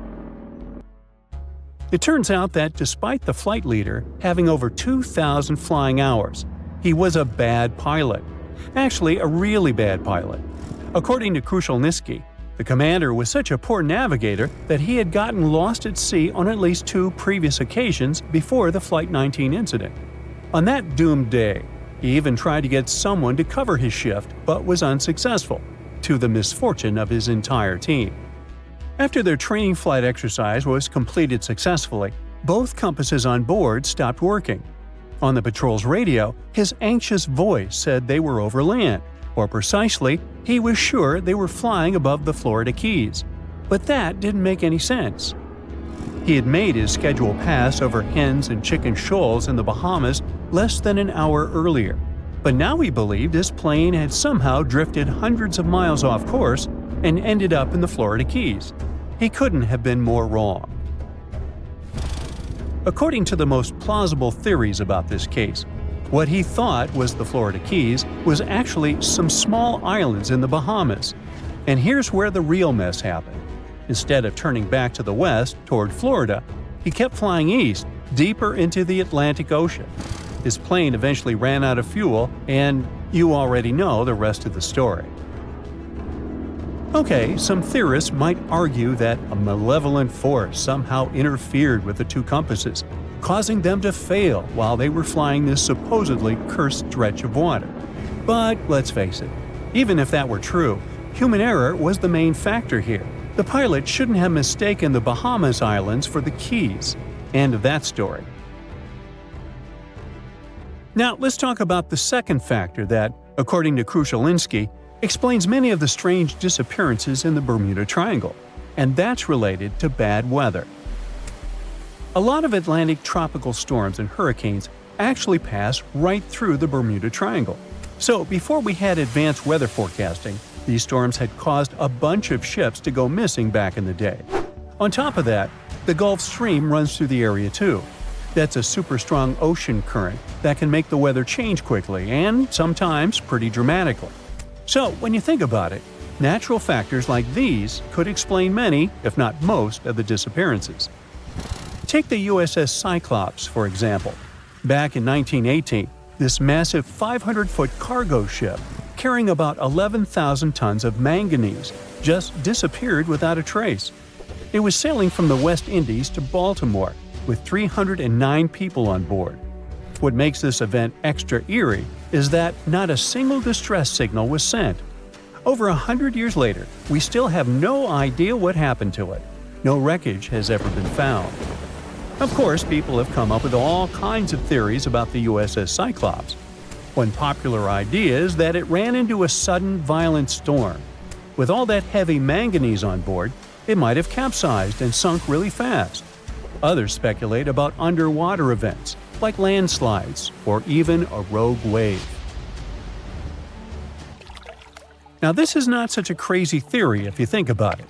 It turns out that despite the flight leader having over 2,000 flying hours, he was a bad pilot. Actually, a really bad pilot. According to Kruszelnicki, the commander was such a poor navigator that he had gotten lost at sea on at least 2 previous occasions before the Flight 19 incident. On that doomed day, he even tried to get someone to cover his shift but was unsuccessful, to the misfortune of his entire team. After their training flight exercise was completed successfully, both compasses on board stopped working. On the patrol's radio, his anxious voice said they were over land, or precisely, he was sure they were flying above the Florida Keys. But that didn't make any sense. He had made his scheduled pass over hens and chicken shoals in the Bahamas less than an hour earlier, but now he believed his plane had somehow drifted hundreds of miles off course and ended up in the Florida Keys. He couldn't have been more wrong. According to the most plausible theories about this case, what he thought was the Florida Keys was actually some small islands in the Bahamas. And here's where the real mess happened. Instead of turning back to the west toward Florida, he kept flying east, deeper into the Atlantic Ocean. His plane eventually ran out of fuel, and you already know the rest of the story. Okay, some theorists might argue that a malevolent force somehow interfered with the two compasses, causing them to fail while they were flying this supposedly cursed stretch of water. But let's face it, even if that were true, human error was the main factor here. The pilot shouldn't have mistaken the Bahamas Islands for the Keys. End of that story. Now let's talk about the second factor that, according to Krushelinski, explains many of the strange disappearances in the Bermuda Triangle, and that's related to bad weather. A lot of Atlantic tropical storms and hurricanes actually pass right through the Bermuda Triangle. So before we had advanced weather forecasting, these storms had caused a bunch of ships to go missing back in the day. On top of that, the Gulf Stream runs through the area too. That's a super strong ocean current that can make the weather change quickly and sometimes pretty dramatically. So when you think about it, natural factors like these could explain many, if not most, of the disappearances. Take the USS Cyclops, for example. Back in 1918, this massive 500-foot cargo ship carrying about 11,000 tons of manganese just disappeared without a trace. It was sailing from the West Indies to Baltimore with 309 people on board. What makes this event extra eerie is that not a single distress signal was sent. Over 100 years later, we still have no idea what happened to it. No wreckage has ever been found. Of course, people have come up with all kinds of theories about the USS Cyclops. One popular idea is that it ran into a sudden violent storm. With all that heavy manganese on board, it might have capsized and sunk really fast. Others speculate about underwater events, like landslides or even a rogue wave. Now, this is not such a crazy theory if you think about it.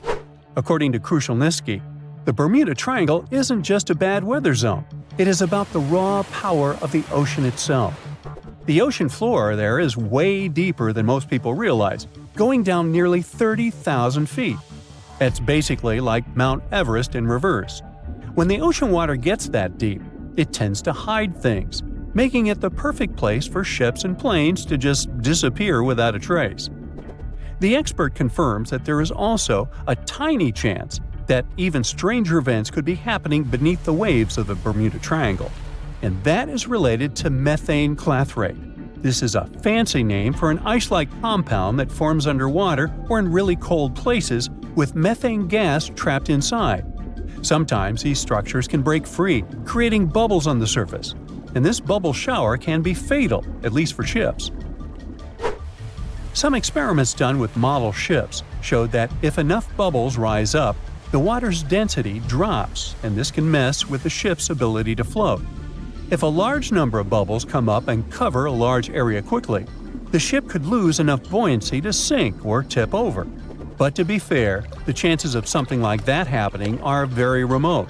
According to Krushelinski, the Bermuda Triangle isn't just a bad weather zone. It is about the raw power of the ocean itself. The ocean floor there is way deeper than most people realize, going down nearly 30,000 feet. That's basically like Mount Everest in reverse. When the ocean water gets that deep, it tends to hide things, making it the perfect place for ships and planes to just disappear without a trace. The expert confirms that there is also a tiny chance that even stranger events could be happening beneath the waves of the Bermuda Triangle, and that is related to methane clathrate. This is a fancy name for an ice-like compound that forms underwater or in really cold places with methane gas trapped inside. Sometimes these structures can break free, creating bubbles on the surface, and this bubble shower can be fatal, at least for ships. Some experiments done with model ships showed that if enough bubbles rise up, the water's density drops, and this can mess with the ship's ability to float. If a large number of bubbles come up and cover a large area quickly, the ship could lose enough buoyancy to sink or tip over. But to be fair, the chances of something like that happening are very remote.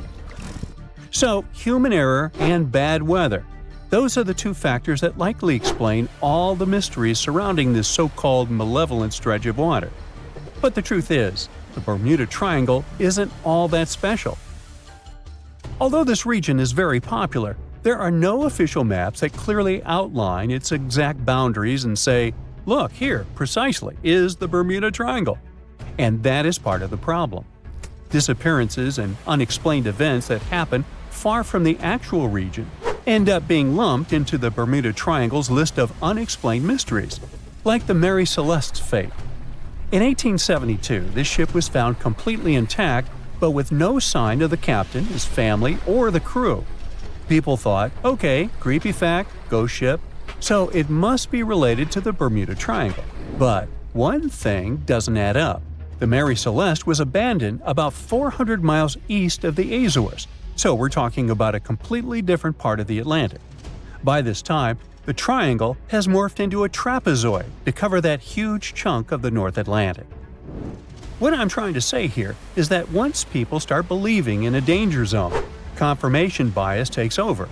So, human error and bad weather. Those are the two factors that likely explain all the mysteries surrounding this so-called malevolent stretch of water. But the truth is, the Bermuda Triangle isn't all that special. Although this region is very popular, there are no official maps that clearly outline its exact boundaries and say, look, here, precisely, is the Bermuda Triangle. And that is part of the problem. Disappearances and unexplained events that happen far from the actual region end up being lumped into the Bermuda Triangle's list of unexplained mysteries, like the Mary Celeste's fate. In 1872, this ship was found completely intact, but with no sign of the captain, his family, or the crew. People thought, okay, creepy fact, ghost ship, so it must be related to the Bermuda Triangle. But one thing doesn't add up. The Mary Celeste was abandoned about 400 miles east of the Azores, so we're talking about a completely different part of the Atlantic. By this time, the triangle has morphed into a trapezoid to cover that huge chunk of the North Atlantic. What I'm trying to say here is that once people start believing in a danger zone, confirmation bias takes over.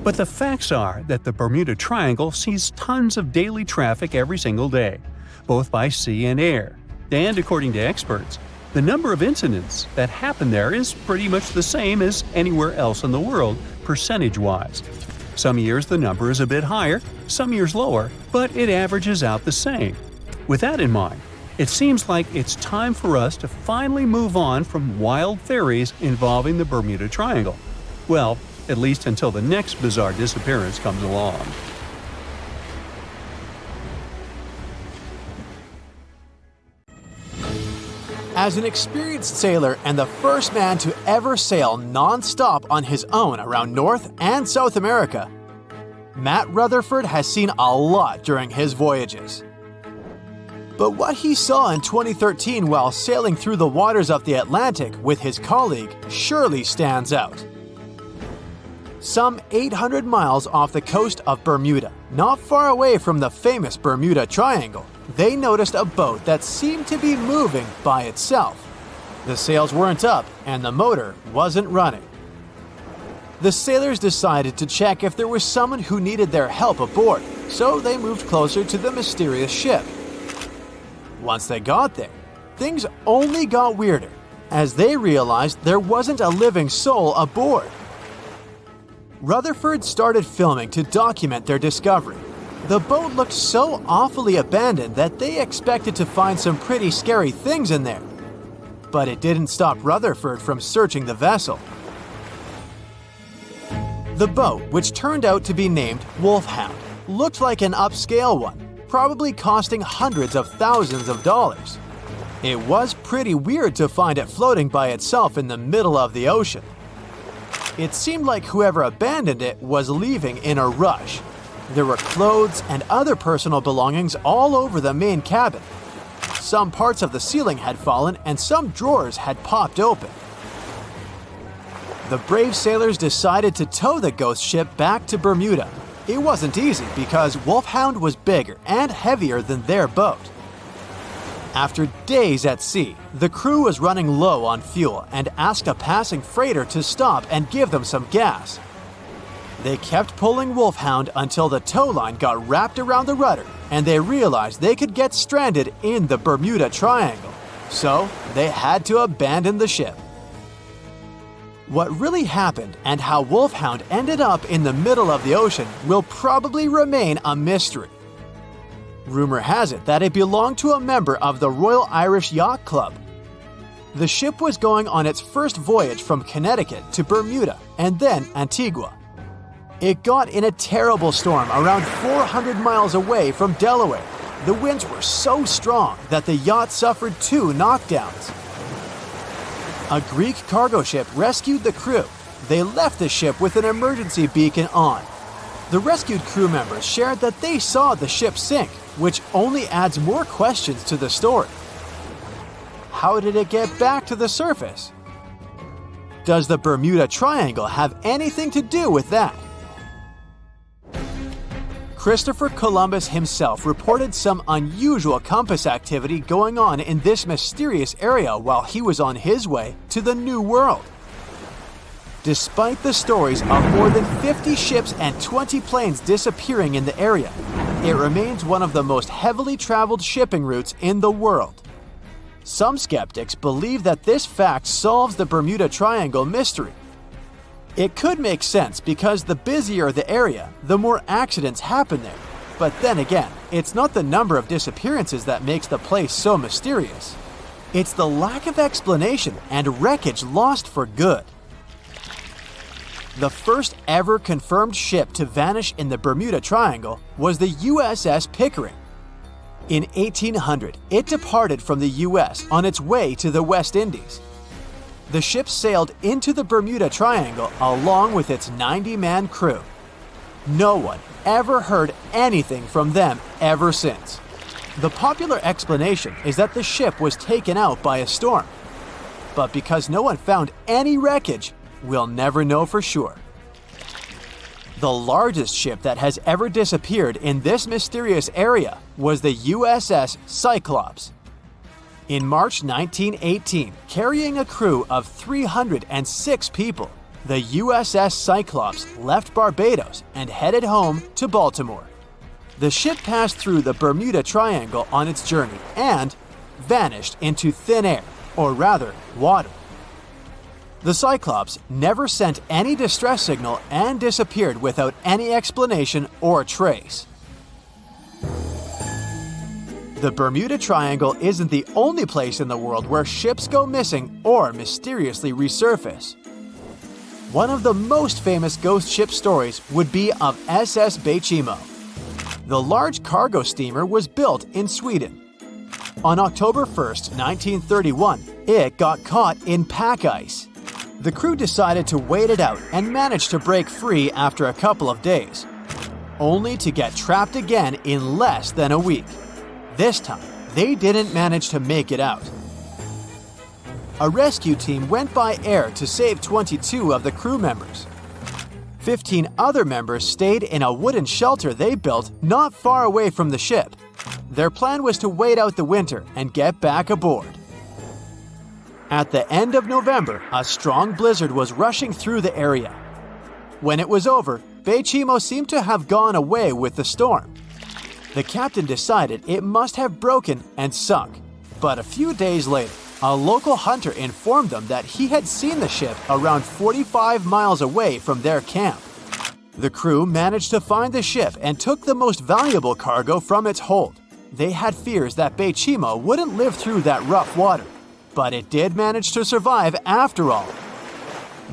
But the facts are that the Bermuda Triangle sees tons of daily traffic every single day, both by sea and air. And according to experts, The number of incidents that happen there is pretty much the same as anywhere else in the world, percentage-wise. Some years the number is a bit higher, some years lower, but it averages out the same. With that in mind, it seems like it's time for us to finally move on from wild theories involving the Bermuda Triangle. Well, at least until the next bizarre disappearance comes along. As an experienced sailor and the first man to ever sail non-stop on his own around North and South America, Matt Rutherford has seen a lot during his voyages. But what he saw in 2013 while sailing through the waters of the Atlantic with his colleague surely stands out. Some 800 miles off the coast of Bermuda, not far away from the famous Bermuda Triangle, they noticed a boat that seemed to be moving by itself. The sails weren't up and the motor wasn't running. The sailors decided to check if there was someone who needed their help aboard, so they moved closer to the mysterious ship. Once they got there, things only got weirder, as they realized there wasn't a living soul aboard. Rutherford started filming to document their discovery. The boat looked so awfully abandoned that they expected to find some pretty scary things in there. But it didn't stop Rutherford from searching the vessel. The boat, which turned out to be named Wolfhound, looked like an upscale one, probably costing hundreds of thousands of dollars. It was pretty weird to find it floating by itself in the middle of the ocean. It seemed like whoever abandoned it was leaving in a rush. There were clothes and other personal belongings all over the main cabin. Some parts of the ceiling had fallen and some drawers had popped open. The brave sailors decided to tow the ghost ship back to Bermuda. It wasn't easy because Wolfhound was bigger and heavier than their boat. After days at sea, the crew was running low on fuel and asked a passing freighter to stop and give them some gas. They kept pulling Wolfhound until the tow line got wrapped around the rudder and they realized they could get stranded in the Bermuda Triangle. So they had to abandon the ship. What really happened and how Wolfhound ended up in the middle of the ocean will probably remain a mystery. Rumor has it that it belonged to a member of the Royal Irish Yacht Club. The ship was going on its first voyage from Connecticut to Bermuda and then Antigua. It got in a terrible storm around 400 miles away from Delaware. The winds were so strong that the yacht suffered 2 knockdowns. A Greek cargo ship rescued the crew. They left the ship with an emergency beacon on. The rescued crew members shared that they saw the ship sink, which only adds more questions to the story. How did it get back to the surface? Does the Bermuda Triangle have anything to do with that? Christopher Columbus himself reported some unusual compass activity going on in this mysterious area while he was on his way to the New World. Despite the stories of more than 50 ships and 20 planes disappearing in the area, it remains one of the most heavily traveled shipping routes in the world. Some skeptics believe that this fact solves the Bermuda Triangle mystery. It could make sense because the busier the area, the more accidents happen there. But then again, it's not the number of disappearances that makes the place so mysterious. It's the lack of explanation and wreckage lost for good. The first ever confirmed ship to vanish in the Bermuda Triangle was the USS Pickering. In 1800, it departed from the US on its way to the West Indies. The ship sailed into the Bermuda Triangle along with its 90-man crew. No one ever heard anything from them ever since. The popular explanation is that the ship was taken out by a storm. But because no one found any wreckage, we'll never know for sure. The largest ship that has ever disappeared in this mysterious area was the USS Cyclops. In March 1918, carrying a crew of 306 people, the USS Cyclops left Barbados and headed home to Baltimore. The ship passed through the Bermuda Triangle on its journey and vanished into thin air or rather, water. The Cyclops never sent any distress signal and disappeared without any explanation or trace. The Bermuda Triangle isn't the only place in the world where ships go missing or mysteriously resurface. One of the most famous ghost ship stories would be of SS Bechimo. The large cargo steamer was built in Sweden. On October 1st, 1931, it got caught in pack ice. The crew decided to wait it out and managed to break free after a couple of days, only to get trapped again in less than a week. This time, they didn't manage to make it out. A rescue team went by air to save 22 of the crew members. 15 other members stayed in a wooden shelter they built not far away from the ship. Their plan was to wait out the winter and get back aboard. At the end of November, a strong blizzard was rushing through the area. When it was over, Bechimo seemed to have gone away with the storm. The captain decided it must have broken and sunk, but a few days later, a local hunter informed them that he had seen the ship around 45 miles away from their camp. The crew managed to find the ship and took the most valuable cargo from its hold. They had fears that Bechimo wouldn't live through that rough water, but it did manage to survive after all.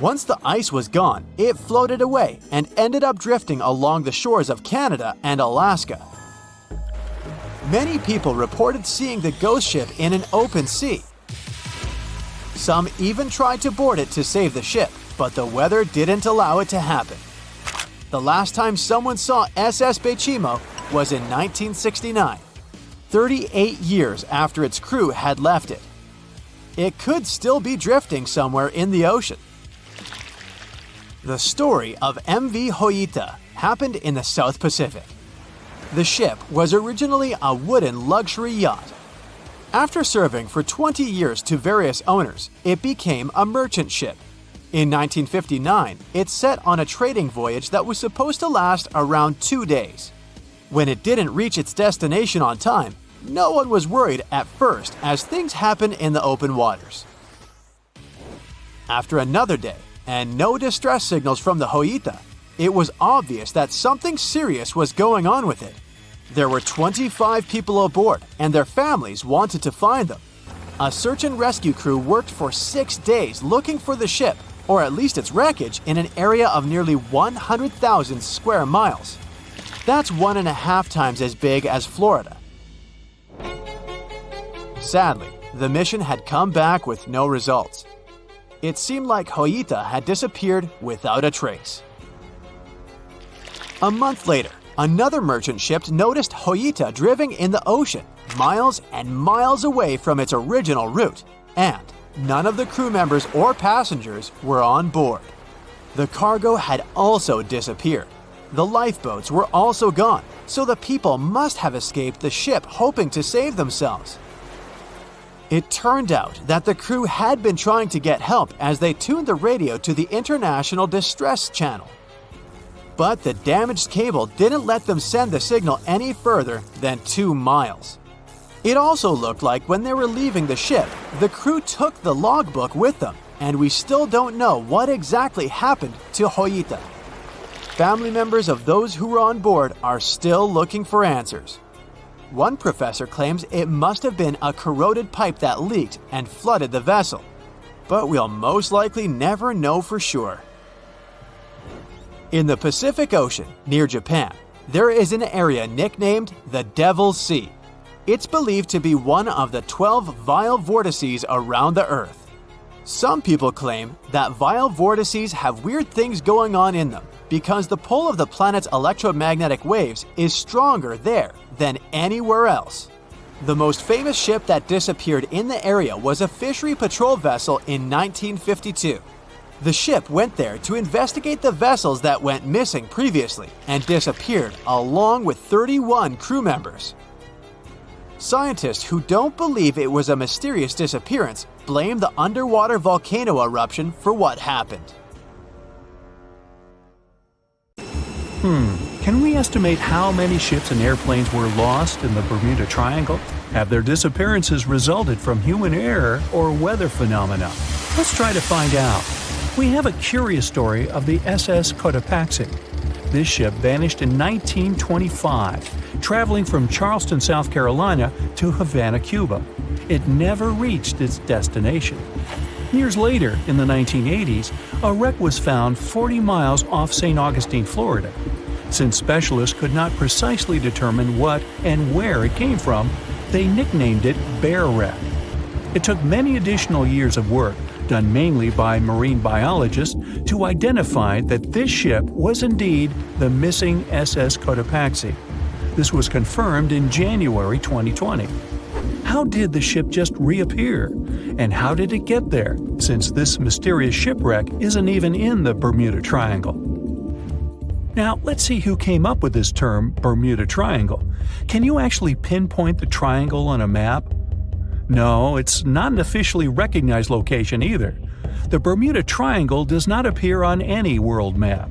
Once the ice was gone, it floated away and ended up drifting along the shores of Canada and Alaska. Many people reported seeing the ghost ship in an open sea. Some even tried to board it to save the ship, but the weather didn't allow it to happen. The last time someone saw SS Bechimo was in 1969, 38 years after its crew had left it. It could still be drifting somewhere in the ocean. The story of MV Hoita happened in the South Pacific. The ship was originally a wooden luxury yacht. After serving for 20 years to various owners, it became a merchant ship. In 1959, it set on a trading voyage that was supposed to last around 2 days. When it didn't reach its destination on time, no one was worried at first as things happen in the open waters. After another day, and no distress signals from the Hoita, it was obvious that something serious was going on with it. There were 25 people aboard, and their families wanted to find them. A search and rescue crew worked for 6 days looking for the ship, or at least its wreckage, in an area of nearly 100,000 square miles. That's 1.5 times as big as Florida. Sadly, the mission had come back with no results. It seemed like Hoita had disappeared without a trace. A month later, another merchant ship noticed Hoita drifting in the ocean, miles and miles away from its original route, and none of the crew members or passengers were on board. The cargo had also disappeared. The lifeboats were also gone, so the people must have escaped the ship hoping to save themselves. It turned out that the crew had been trying to get help as they tuned the radio to the International Distress Channel. But the damaged cable didn't let them send the signal any further than 2 miles. It also looked like when they were leaving the ship, the crew took the logbook with them, and we still don't know what exactly happened to Hoita. Family members of those who were on board are still looking for answers. One professor claims it must have been a corroded pipe that leaked and flooded the vessel, but we'll most likely never know for sure. In the Pacific Ocean, near Japan, there is an area nicknamed the Devil's Sea. It's believed to be one of the 12 vile vortices around the Earth. Some people claim that vile vortices have weird things going on in them because the pull of the planet's electromagnetic waves is stronger there than anywhere else. The most famous ship that disappeared in the area was a fishery patrol vessel in 1952. The ship went there to investigate the vessels that went missing previously and disappeared along with 31 crew members. Scientists who don't believe it was a mysterious disappearance blame the underwater volcano eruption for what happened. Can we estimate how many ships and airplanes were lost in the Bermuda Triangle? Have their disappearances resulted from human error or weather phenomena? Let's try to find out. We have a curious story of the SS Cotopaxi. This ship vanished in 1925, traveling from Charleston, South Carolina to Havana, Cuba. It never reached its destination. Years later, in the 1980s, a wreck was found 40 miles off St. Augustine, Florida. Since specialists could not precisely determine what and where it came from, they nicknamed it Bear Wreck. It took many additional years of work, done mainly by marine biologists, to identify that this ship was indeed the missing SS Cotopaxi. This was confirmed in January 2020. How did the ship just reappear? And how did it get there, since this mysterious shipwreck isn't even in the Bermuda Triangle? Now, let's see who came up with this term, Bermuda Triangle. Can you actually pinpoint the triangle on a map? No, it's not an officially recognized location either. The Bermuda Triangle does not appear on any world map.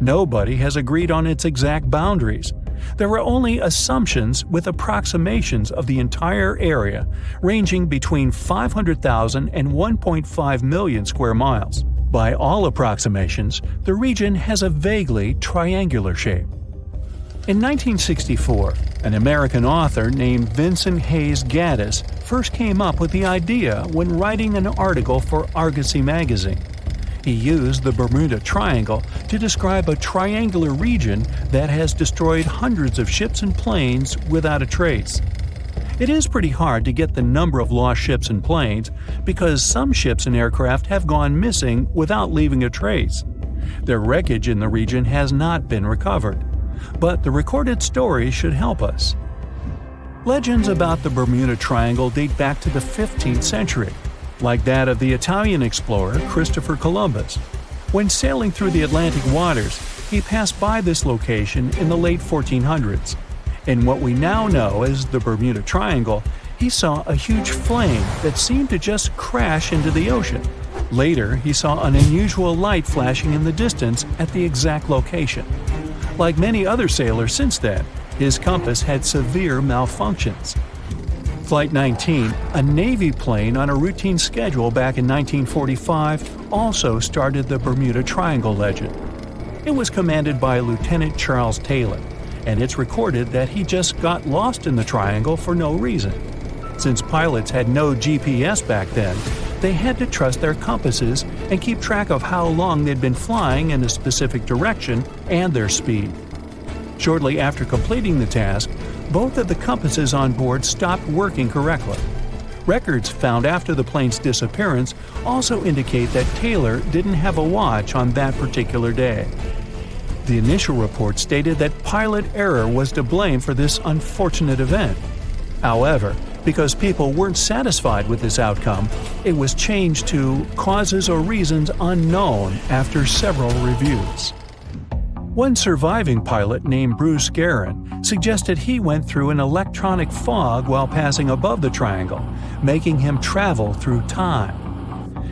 Nobody has agreed on its exact boundaries. There are only assumptions with approximations of the entire area, ranging between 500,000 and 1.5 million square miles. By all approximations, the region has a vaguely triangular shape. In 1964, an American author named Vincent Hayes Gaddis first came up with the idea when writing an article for Argosy magazine. He used the Bermuda Triangle to describe a triangular region that has destroyed hundreds of ships and planes without a trace. It is pretty hard to get the number of lost ships and planes because some ships and aircraft have gone missing without leaving a trace. Their wreckage in the region has not been recovered. But the recorded stories should help us. Legends about the Bermuda Triangle date back to the 15th century, like that of the Italian explorer Christopher Columbus. When sailing through the Atlantic waters, he passed by this location in the late 1400s. In what we now know as the Bermuda Triangle, he saw a huge flame that seemed to just crash into the ocean. Later, he saw an unusual light flashing in the distance at the exact location. Like many other sailors since then, his compass had severe malfunctions. Flight 19, a Navy plane on a routine schedule back in 1945, also started the Bermuda Triangle legend. It was commanded by Lieutenant Charles Taylor, and it's recorded that he just got lost in the triangle for no reason. Since pilots had no GPS back then, they had to trust their compasses and keep track of how long they'd been flying in a specific direction and their speed. Shortly after completing the task, both of the compasses on board stopped working correctly. Records found after the plane's disappearance also indicate that Taylor didn't have a watch on that particular day. The initial report stated that pilot error was to blame for this unfortunate event. However, because people weren't satisfied with this outcome, it was changed to causes or reasons unknown after several reviews. One surviving pilot named Bruce Guerin suggested he went through an electronic fog while passing above the triangle, making him travel through time.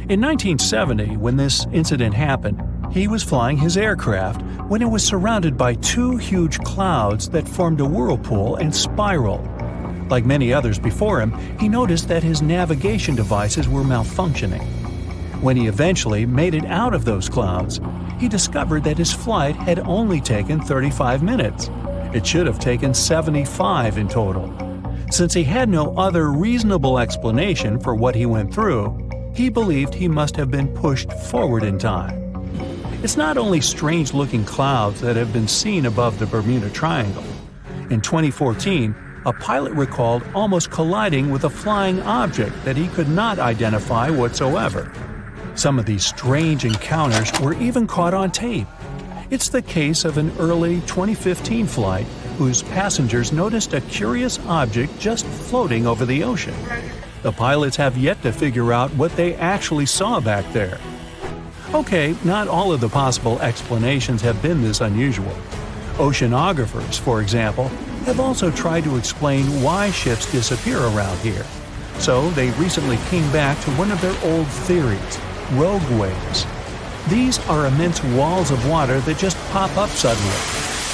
In 1970, when this incident happened, he was flying his aircraft when it was surrounded by two huge clouds that formed a whirlpool and spiraled. Like many others before him, he noticed that his navigation devices were malfunctioning. When he eventually made it out of those clouds, he discovered that his flight had only taken 35 minutes. It should have taken 75 in total. Since he had no other reasonable explanation for what he went through, he believed he must have been pushed forward in time. It's not only strange-looking clouds that have been seen above the Bermuda Triangle. In 2014, a pilot recalled almost colliding with a flying object that he could not identify whatsoever. Some of these strange encounters were even caught on tape. It's the case of an early 2015 flight whose passengers noticed a curious object just floating over the ocean. The pilots have yet to figure out what they actually saw back there. Okay, not all of the possible explanations have been this unusual. Oceanographers, for example, have also tried to explain why ships disappear around here. So they recently came back to one of their old theories: rogue waves. These are immense walls of water that just pop up suddenly.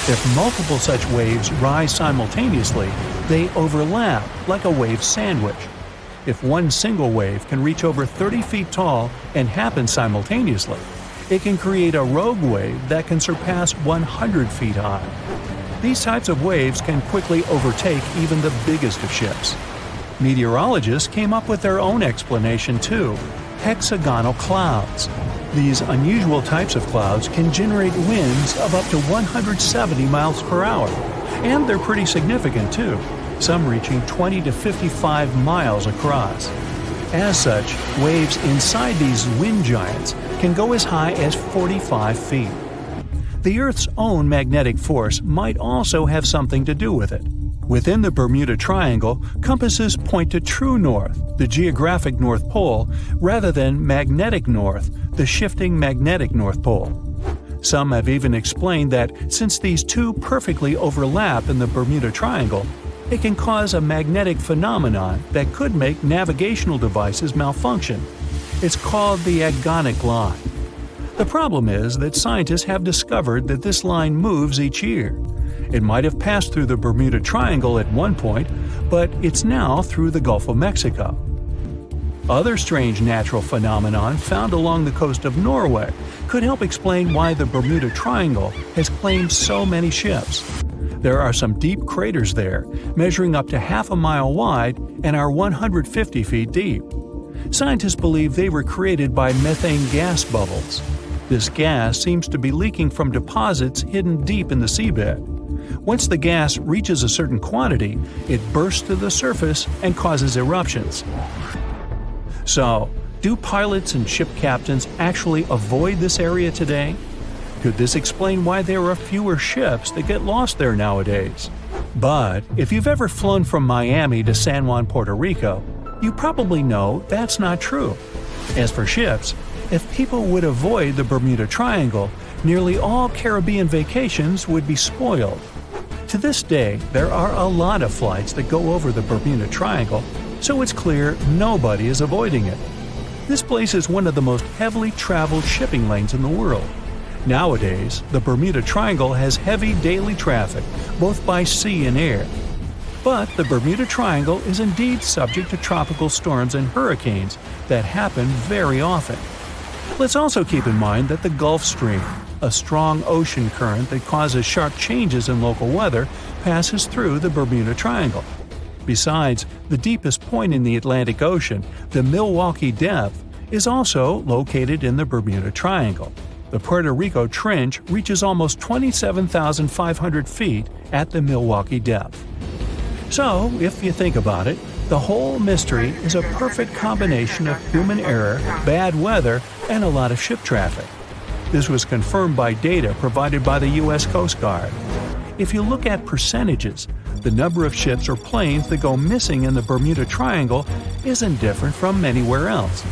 If multiple such waves rise simultaneously, they overlap like a wave sandwich. If one single wave can reach over 30 feet tall and happen simultaneously, it can create a rogue wave that can surpass 100 feet high. These types of waves can quickly overtake even the biggest of ships. Meteorologists came up with their own explanation too: hexagonal clouds. These unusual types of clouds can generate winds of up to 170 miles per hour, and they're pretty significant too, some reaching 20 to 55 miles across. As such, waves inside these wind giants can go as high as 45 feet. The Earth's own magnetic force might also have something to do with it. Within the Bermuda Triangle, compasses point to true north, the geographic North Pole, rather than magnetic north, the shifting magnetic North Pole. Some have even explained that since these two perfectly overlap in the Bermuda Triangle, it can cause a magnetic phenomenon that could make navigational devices malfunction. It's called the agonic line. The problem is that scientists have discovered that this line moves each year. It might have passed through the Bermuda Triangle at one point, but it's now through the Gulf of Mexico. Other strange natural phenomenon found along the coast of Norway could help explain why the Bermuda Triangle has claimed so many ships. There are some deep craters there, measuring up to half a mile wide and are 150 feet deep. Scientists believe they were created by methane gas bubbles. This gas seems to be leaking from deposits hidden deep in the seabed. Once the gas reaches a certain quantity, it bursts to the surface and causes eruptions. So, do pilots and ship captains actually avoid this area today? Could this explain why there are fewer ships that get lost there nowadays? But if you've ever flown from Miami to San Juan, Puerto Rico, you probably know that's not true. As for ships, if people would avoid the Bermuda Triangle, nearly all Caribbean vacations would be spoiled. To this day, there are a lot of flights that go over the Bermuda Triangle, so it's clear nobody is avoiding it. This place is one of the most heavily traveled shipping lanes in the world. Nowadays, the Bermuda Triangle has heavy daily traffic, both by sea and air. But the Bermuda Triangle is indeed subject to tropical storms and hurricanes that happen very often. Let's also keep in mind that the Gulf Stream, a strong ocean current that causes sharp changes in local weather, passes through the Bermuda Triangle. Besides, the deepest point in the Atlantic Ocean, the Milwaukee Depth, is also located in the Bermuda Triangle. The Puerto Rico Trench reaches almost 27,500 feet at the Milwaukee Depth. So, if you think about it, the whole mystery is a perfect combination of human error, bad weather, and a lot of ship traffic. This was confirmed by data provided by the U.S. Coast Guard. If you look at percentages, the number of ships or planes that go missing in the Bermuda Triangle isn't different from anywhere else.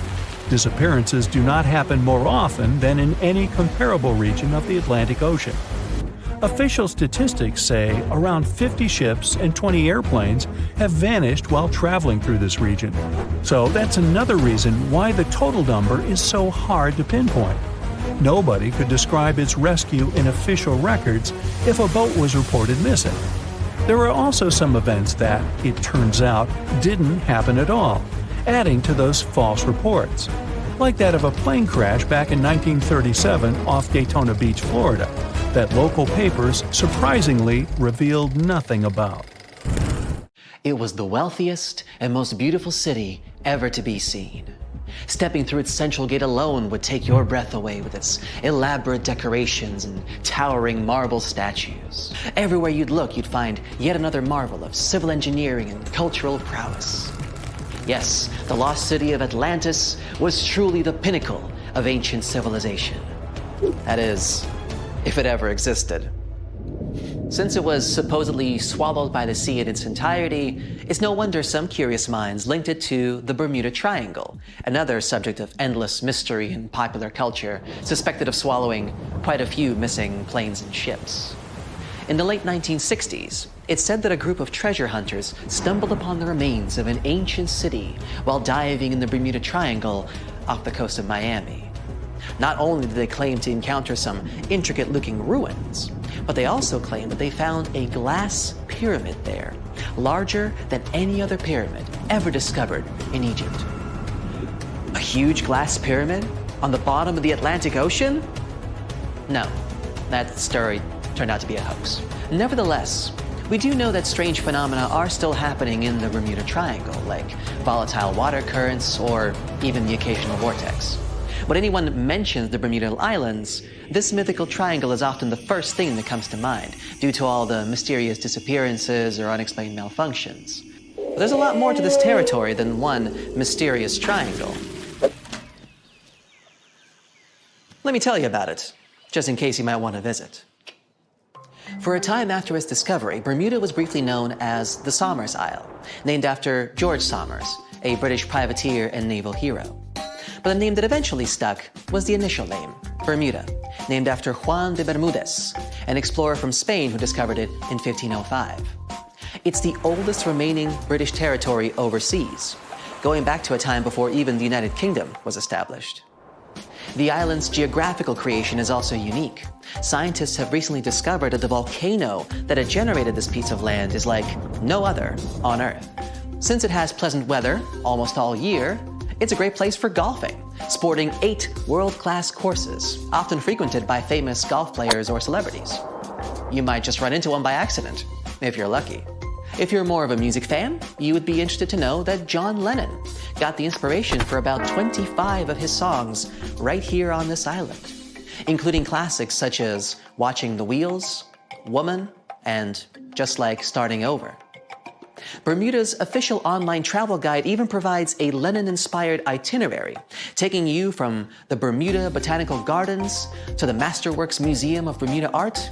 Disappearances do not happen more often than in any comparable region of the Atlantic Ocean. Official statistics say around 50 ships and 20 airplanes have vanished while traveling through this region. So that's another reason why the total number is so hard to pinpoint. Nobody could describe its rescue in official records if a boat was reported missing. There are also some events that, it turns out, didn't happen at all, adding to those false reports, like that of a plane crash back in 1937 off Daytona Beach, Florida, that local papers surprisingly revealed nothing about. It was the wealthiest and most beautiful city ever to be seen. Stepping through its central gate alone would take your breath away with its elaborate decorations and towering marble statues. Everywhere you'd look, you'd find yet another marvel of civil engineering and cultural prowess. Yes, the lost city of Atlantis was truly the pinnacle of ancient civilization. That is, if it ever existed. Since it was supposedly swallowed by the sea in its entirety, it's no wonder some curious minds linked it to the Bermuda Triangle, another subject of endless mystery in popular culture, suspected of swallowing quite a few missing planes and ships. In the late 1960s, it's said that a group of treasure hunters stumbled upon the remains of an ancient city while diving in the Bermuda Triangle off the coast of Miami. Not only did they claim to encounter some intricate-looking ruins, but they also claimed that they found a glass pyramid there, larger than any other pyramid ever discovered in Egypt. A huge glass pyramid on the bottom of the Atlantic Ocean? No, that story turned out to be a hoax. Nevertheless, we do know that strange phenomena are still happening in the Bermuda Triangle, like volatile water currents or even the occasional vortex. When anyone mentions the Bermuda Islands, this mythical triangle is often the first thing that comes to mind, due to all the mysterious disappearances or unexplained malfunctions. But there's a lot more to this territory than one mysterious triangle. Let me tell you about it, just in case you might want to visit. For a time after its discovery, Bermuda was briefly known as the Somers Isle, named after George Somers, a British privateer and naval hero. But the name that eventually stuck was the initial name, Bermuda, named after Juan de Bermudez, an explorer from Spain who discovered it in 1505. It's the oldest remaining British territory overseas, going back to a time before even the United Kingdom was established. The island's geographical creation is also unique. Scientists have recently discovered that the volcano that had generated this piece of land is like no other on Earth. Since it has pleasant weather almost all year, it's a great place for golfing, sporting 8 world-class courses, often frequented by famous golf players or celebrities. You might just run into one by accident, if you're lucky. If you're more of a music fan, you would be interested to know that John Lennon got the inspiration for about 25 of his songs right here on this island, including classics such as Watching the Wheels, Woman, and Just Like Starting Over. Bermuda's official online travel guide even provides a Lennon-inspired itinerary, taking you from the Bermuda Botanical Gardens to the Masterworks Museum of Bermuda Art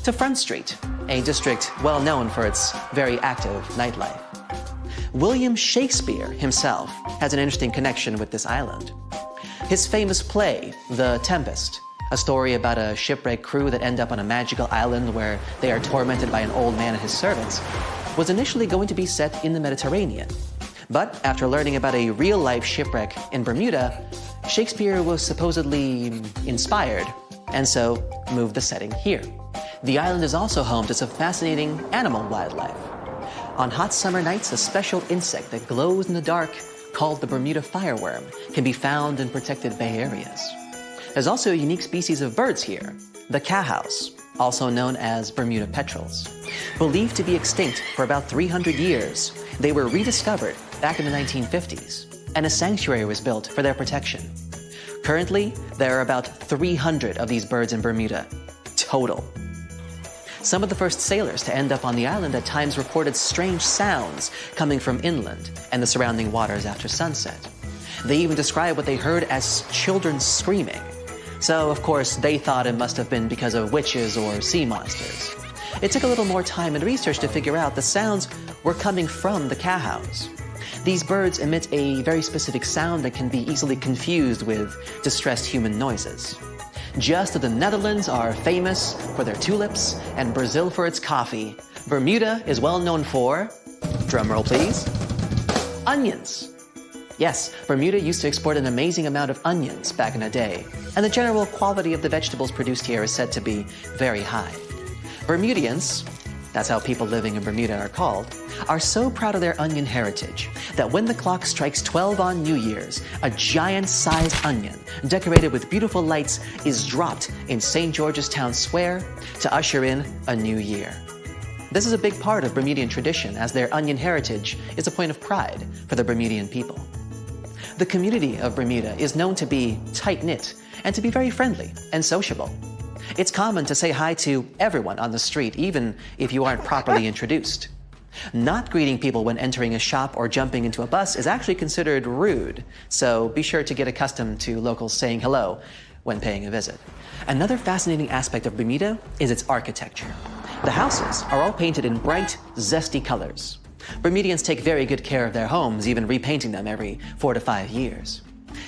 to Front Street, a district well known for its very active nightlife. William Shakespeare himself has an interesting connection with this island. His famous play, The Tempest, a story about a shipwrecked crew that end up on a magical island where they are tormented by an old man and his servants, was initially going to be set in the Mediterranean. But after learning about a real-life shipwreck in Bermuda, Shakespeare was supposedly inspired, and so moved the setting here. The island is also home to some fascinating animal wildlife. On hot summer nights, a special insect that glows in the dark, called the Bermuda fireworm, can be found in protected bay areas. There's also a unique species of birds here, the cowhouse, also known as Bermuda petrels. Believed to be extinct for about 300 years, they were rediscovered back in the 1950s, and a sanctuary was built for their protection. Currently, there are about 300 of these birds in Bermuda, total. Some of the first sailors to end up on the island at times reported strange sounds coming from inland and the surrounding waters after sunset. They even described what they heard as children screaming. So, of course, they thought it must have been because of witches or sea monsters. It took a little more time and research to figure out the sounds were coming from the cowhouse. These birds emit a very specific sound that can be easily confused with distressed human noises. Just as the Netherlands are famous for their tulips and Brazil for its coffee, Bermuda is well known for, drumroll please, onions. Yes, Bermuda used to export an amazing amount of onions back in the day, and the general quality of the vegetables produced here is said to be very high. Bermudians, that's how people living in Bermuda are called, are so proud of their onion heritage that when the clock strikes 12 on New Year's, a giant-sized onion decorated with beautiful lights is dropped in St. George's Town Square to usher in a new year. This is a big part of Bermudian tradition, as their onion heritage is a point of pride for the Bermudian people. The community of Bermuda is known to be tight-knit and to be very friendly and sociable. It's common to say hi to everyone on the street, even if you aren't properly introduced. Not greeting people when entering a shop or jumping into a bus is actually considered rude, so be sure to get accustomed to locals saying hello when paying a visit. Another fascinating aspect of Bermuda is its architecture. The houses are all painted in bright, zesty colors. Bermudians take very good care of their homes, even repainting them every 4 to 5 years.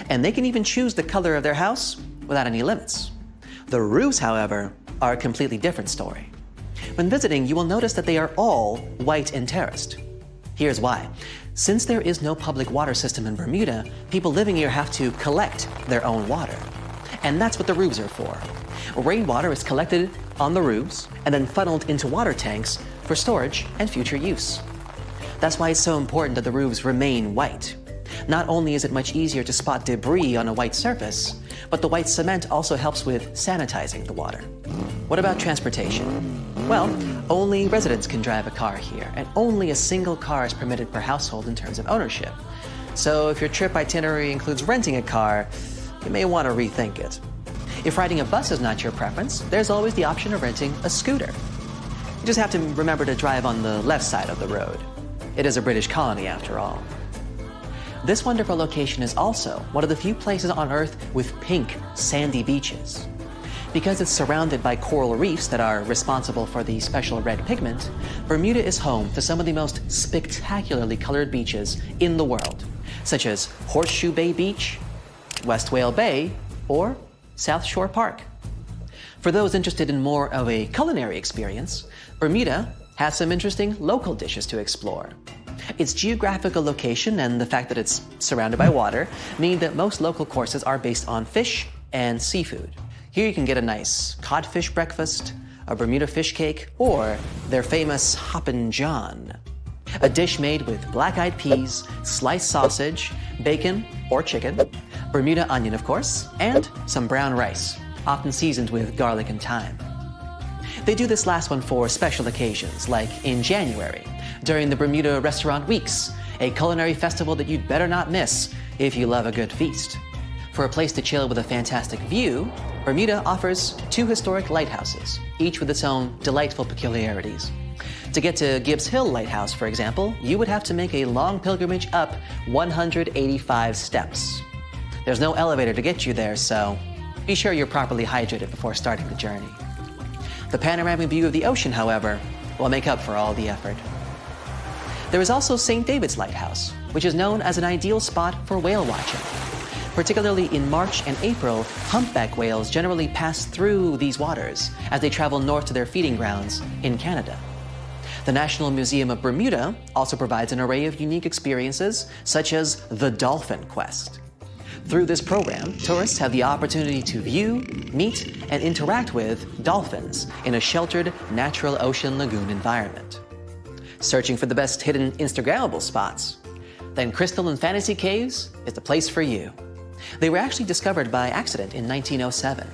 And they can even choose the color of their house without any limits. The roofs, however, are a completely different story. When visiting, you will notice that they are all white and terraced. Here's why. Since there is no public water system in Bermuda, people living here have to collect their own water. And that's what the roofs are for. Rainwater is collected on the roofs and then funneled into water tanks for storage and future use. That's why it's so important that the roofs remain white. Not only is it much easier to spot debris on a white surface, but the white cement also helps with sanitizing the water. What about transportation? Well, only residents can drive a car here, and only a single car is permitted per household in terms of ownership. So if your trip itinerary includes renting a car, you may want to rethink it. If riding a bus is not your preference, there's always the option of renting a scooter. You just have to remember to drive on the left side of the road. It is a British colony after all. This wonderful location is also one of the few places on Earth with pink, sandy beaches. Because it's surrounded by coral reefs that are responsible for the special red pigment, Bermuda is home to some of the most spectacularly colored beaches in the world, such as Horseshoe Bay Beach, West Whale Bay, or South Shore Park. For those interested in more of a culinary experience, Bermuda has some interesting local dishes to explore. Its geographical location and the fact that it's surrounded by water mean that most local courses are based on fish and seafood. Here you can get a nice codfish breakfast, a Bermuda fish cake, or their famous Hoppin' John, a dish made with black-eyed peas, sliced sausage, bacon or chicken, Bermuda onion of course, and some brown rice, often seasoned with garlic and thyme. They do this last one for special occasions, like in January, during the Bermuda Restaurant Weeks, a culinary festival that you'd better not miss if you love a good feast. For a place to chill with a fantastic view, Bermuda offers 2 historic lighthouses, each with its own delightful peculiarities. To get to Gibbs Hill Lighthouse, for example, you would have to make a long pilgrimage up 185 steps. There's no elevator to get you there, so be sure you're properly hydrated before starting the journey. The panoramic view of the ocean, however, will make up for all the effort. There is also St. David's Lighthouse, which is known as an ideal spot for whale watching. Particularly in March and April, humpback whales generally pass through these waters as they travel north to their feeding grounds in Canada. The National Museum of Bermuda also provides an array of unique experiences, such as the Dolphin Quest. Through this program, tourists have the opportunity to view, meet, and interact with dolphins in a sheltered, natural ocean lagoon environment. Searching for the best hidden Instagrammable spots? Then Crystal and Fantasy Caves is the place for you. They were actually discovered by accident in 1907.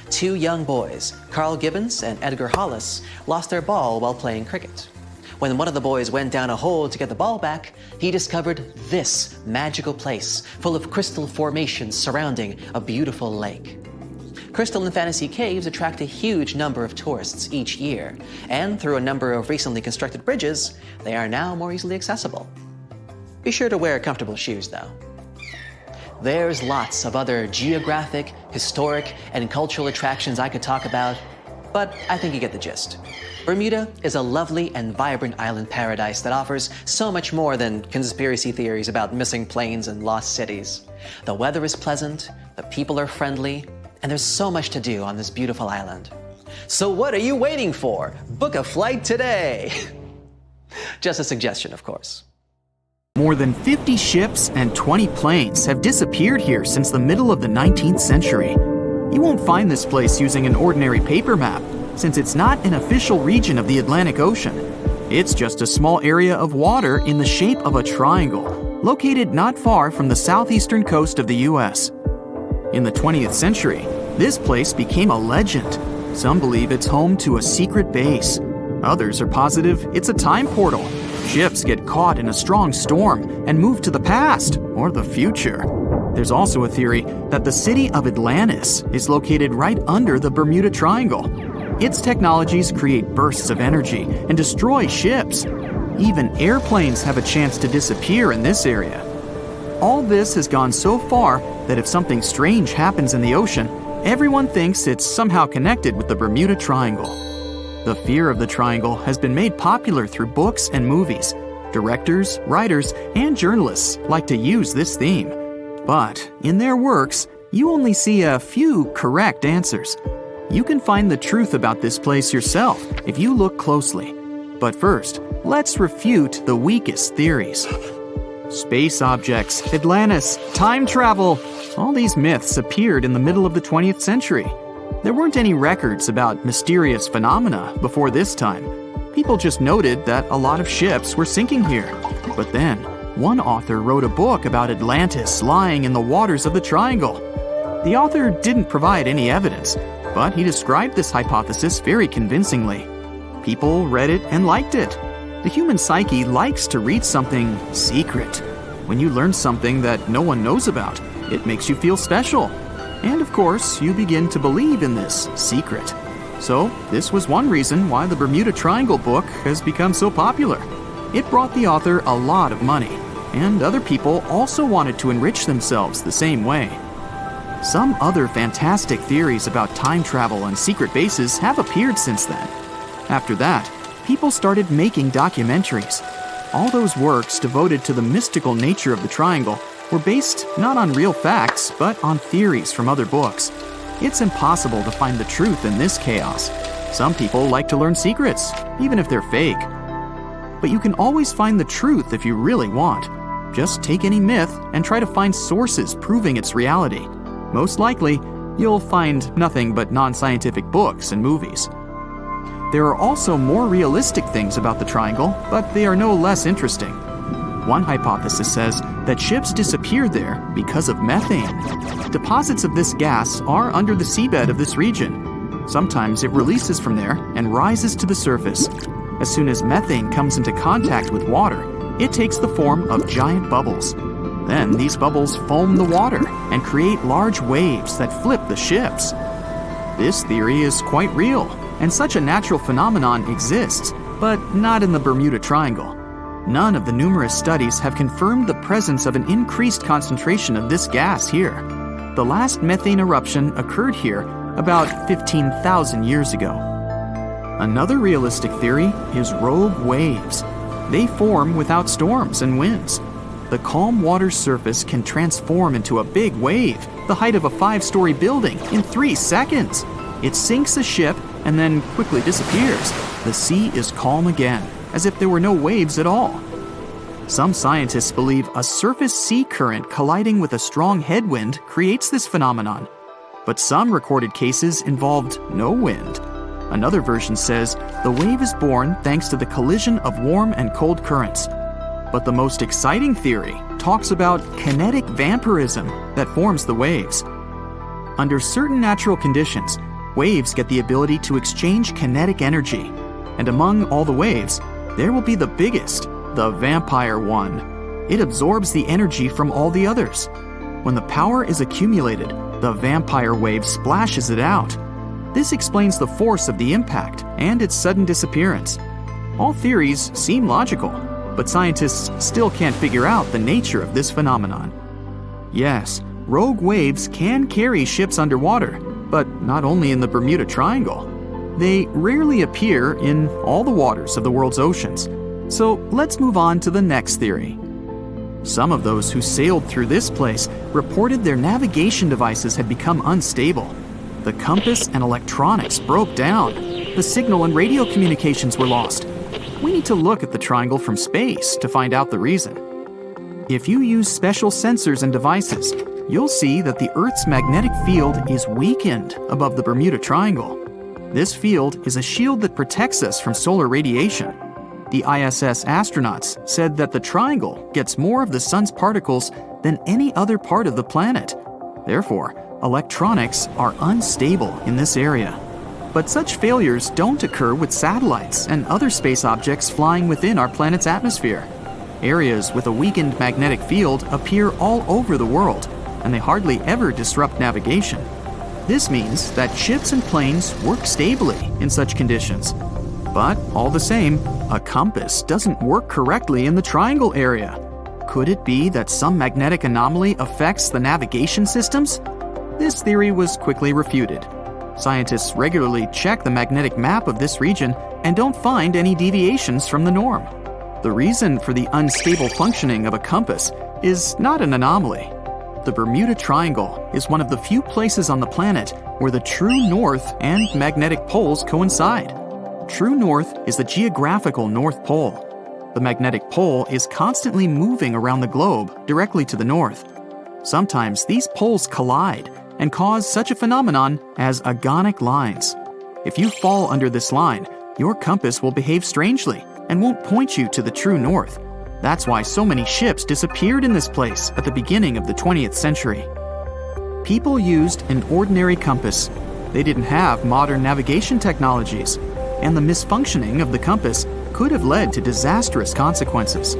2 young boys, Carl Gibbons and Edgar Hollis, lost their ball while playing cricket. When one of the boys went down a hole to get the ball back, he discovered this magical place full of crystal formations surrounding a beautiful lake. Crystal and Fantasy Caves attract a huge number of tourists each year, and through a number of recently constructed bridges, they are now more easily accessible. Be sure to wear comfortable shoes, though. There's lots of other geographic, historic, and cultural attractions I could talk about, but I think you get the gist. Bermuda is a lovely and vibrant island paradise that offers so much more than conspiracy theories about missing planes and lost cities. The weather is pleasant, the people are friendly, and there's so much to do on this beautiful island. So what are you waiting for? Book a flight today! Just a suggestion, of course. More than 50 ships and 20 planes have disappeared here since the middle of the 19th century. You won't find this place using an ordinary paper map, since it's not an official region of the Atlantic Ocean. It's just a small area of water in the shape of a triangle, located not far from the southeastern coast of the US. In the 20th century, this place became a legend. Some believe it's home to a secret base. Others are positive it's a time portal. Ships get caught in a strong storm and move to the past or the future. There's also a theory that the city of Atlantis is located right under the Bermuda Triangle. Its technologies create bursts of energy and destroy ships. Even airplanes have a chance to disappear in this area. All this has gone so far that if something strange happens in the ocean, everyone thinks it's somehow connected with the Bermuda Triangle. The fear of the triangle has been made popular through books and movies. Directors, writers, and journalists like to use this theme. But in their works, you only see a few correct answers. You can find the truth about this place yourself if you look closely. But first, let's refute the weakest theories. Space objects, Atlantis, time travel. All these myths appeared in the middle of the 20th century. There weren't any records about mysterious phenomena before this time. People just noted that a lot of ships were sinking here. But then, one author wrote a book about Atlantis lying in the waters of the Triangle. The author didn't provide any evidence, but he described this hypothesis very convincingly. People read it and liked it. The human psyche likes to read something secret. When you learn something that no one knows about, it makes you feel special. And of course, you begin to believe in this secret. So, this was one reason why the Bermuda Triangle book has become so popular. It brought the author a lot of money, and other people also wanted to enrich themselves the same way. Some other fantastic theories about time travel and secret bases have appeared since then. After that, people started making documentaries. All those works devoted to the mystical nature of the triangle were based not on real facts, but on theories from other books. It's impossible to find the truth in this chaos. Some people like to learn secrets, even if they're fake. But you can always find the truth if you really want. Just take any myth and try to find sources proving its reality. Most likely, you'll find nothing but non-scientific books and movies. There are also more realistic things about the triangle, but they are no less interesting. One hypothesis says that ships disappeared there because of methane. Deposits of this gas are under the seabed of this region. Sometimes it releases from there and rises to the surface. As soon as methane comes into contact with water, it takes the form of giant bubbles. Then these bubbles foam the water and create large waves that flip the ships. This theory is quite real, and such a natural phenomenon exists, but not in the Bermuda Triangle. None of the numerous studies have confirmed the presence of an increased concentration of this gas here. The last methane eruption occurred here about 15,000 years ago. Another realistic theory is rogue waves. They form without storms and winds. The calm water surface can transform into a big wave, the height of a 5-story building, in 3 seconds. It sinks a ship and then quickly disappears. The sea is calm again, as if there were no waves at all. Some scientists believe a surface sea current colliding with a strong headwind creates this phenomenon. But some recorded cases involved no wind. Another version says the wave is born thanks to the collision of warm and cold currents. But the most exciting theory talks about kinetic vampirism that forms the waves. Under certain natural conditions, waves get the ability to exchange kinetic energy. And among all the waves, there will be the biggest, the vampire one. It absorbs the energy from all the others. When the power is accumulated, the vampire wave splashes it out. This explains the force of the impact and its sudden disappearance. All theories seem logical, but scientists still can't figure out the nature of this phenomenon. Yes, rogue waves can carry ships underwater, but not only in the Bermuda Triangle. They rarely appear in all the waters of the world's oceans. So let's move on to the next theory. Some of those who sailed through this place reported their navigation devices had become unstable. The compass and electronics broke down. The signal and radio communications were lost. We need to look at the triangle from space to find out the reason. If you use special sensors and devices, you'll see that the Earth's magnetic field is weakened above the Bermuda Triangle. This field is a shield that protects us from solar radiation. The ISS astronauts said that the triangle gets more of the sun's particles than any other part of the planet. Therefore, electronics are unstable in this area. But such failures don't occur with satellites and other space objects flying within our planet's atmosphere. Areas with a weakened magnetic field appear all over the world, and they hardly ever disrupt navigation. This means that ships and planes work stably in such conditions. But all the same, a compass doesn't work correctly in the triangle area. Could it be that some magnetic anomaly affects the navigation systems? This theory was quickly refuted. Scientists regularly check the magnetic map of this region and don't find any deviations from the norm. The reason for the unstable functioning of a compass is not an anomaly. The Bermuda Triangle is one of the few places on the planet where the true north and magnetic poles coincide. True north is the geographical North Pole. The magnetic pole is constantly moving around the globe directly to the north. Sometimes these poles collide and cause such a phenomenon as agonic lines. If you fall under this line, your compass will behave strangely and won't point you to the true north. That's why so many ships disappeared in this place at the beginning of the 20th century. People used an ordinary compass. They didn't have modern navigation technologies, and the misfunctioning of the compass could have led to disastrous consequences.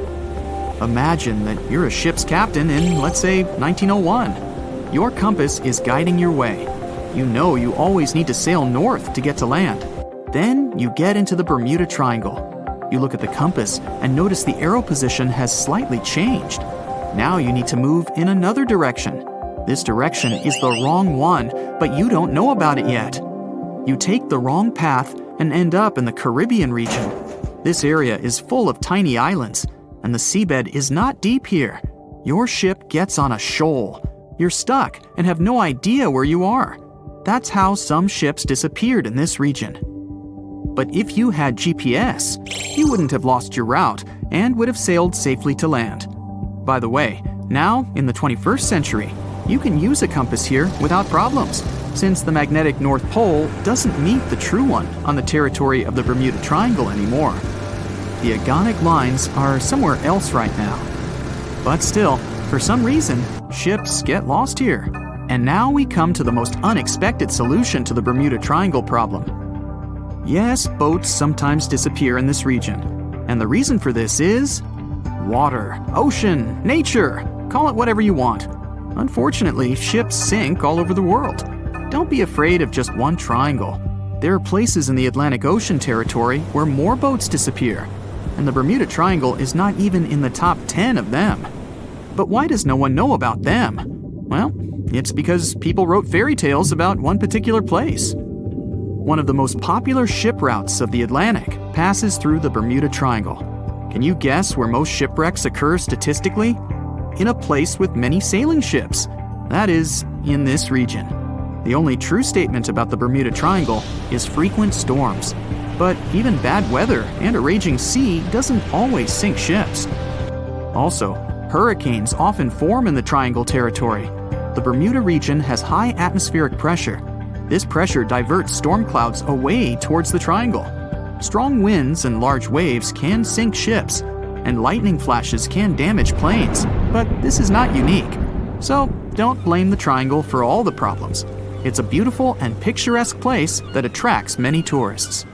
Imagine that you're a ship's captain in, let's say, 1901. Your compass is guiding your way. You know you always need to sail north to get to land. Then you get into the Bermuda Triangle. You look at the compass and notice the arrow position has slightly changed. Now you need to move in another direction. This direction is the wrong one, but you don't know about it yet. You take the wrong path and end up in the Caribbean region. This area is full of tiny islands, and the seabed is not deep here. Your ship gets on a shoal. You're stuck and have no idea where you are. That's how some ships disappeared in this region. But if you had GPS, you wouldn't have lost your route and would have sailed safely to land. By the way, now, in the 21st century, you can use a compass here without problems, since the magnetic North Pole doesn't meet the true one on the territory of the Bermuda Triangle anymore. The agonic lines are somewhere else right now. But still, for some reason, ships get lost here. And now we come to the most unexpected solution to the Bermuda Triangle problem. Yes, boats sometimes disappear in this region, and the reason for this is water, ocean, nature, call it whatever you want. Unfortunately, ships sink all over the world. Don't be afraid of just one triangle. There are places in the Atlantic Ocean territory where more boats disappear, and the Bermuda Triangle is not even in the top 10 of them. But why does no one know about them? Well, it's because people wrote fairy tales about one particular place. One of the most popular ship routes of the Atlantic passes through the Bermuda Triangle. Can you guess where most shipwrecks occur statistically? In a place with many sailing ships. That is, in this region. The only true statement about the Bermuda Triangle is frequent storms. But even bad weather and a raging sea doesn't always sink ships. Also, hurricanes often form in the Triangle territory. The Bermuda region has high atmospheric pressure. This pressure diverts storm clouds away towards the triangle. Strong winds and large waves can sink ships, and lightning flashes can damage planes, but this is not unique. So don't blame the triangle for all the problems. It's a beautiful and picturesque place that attracts many tourists.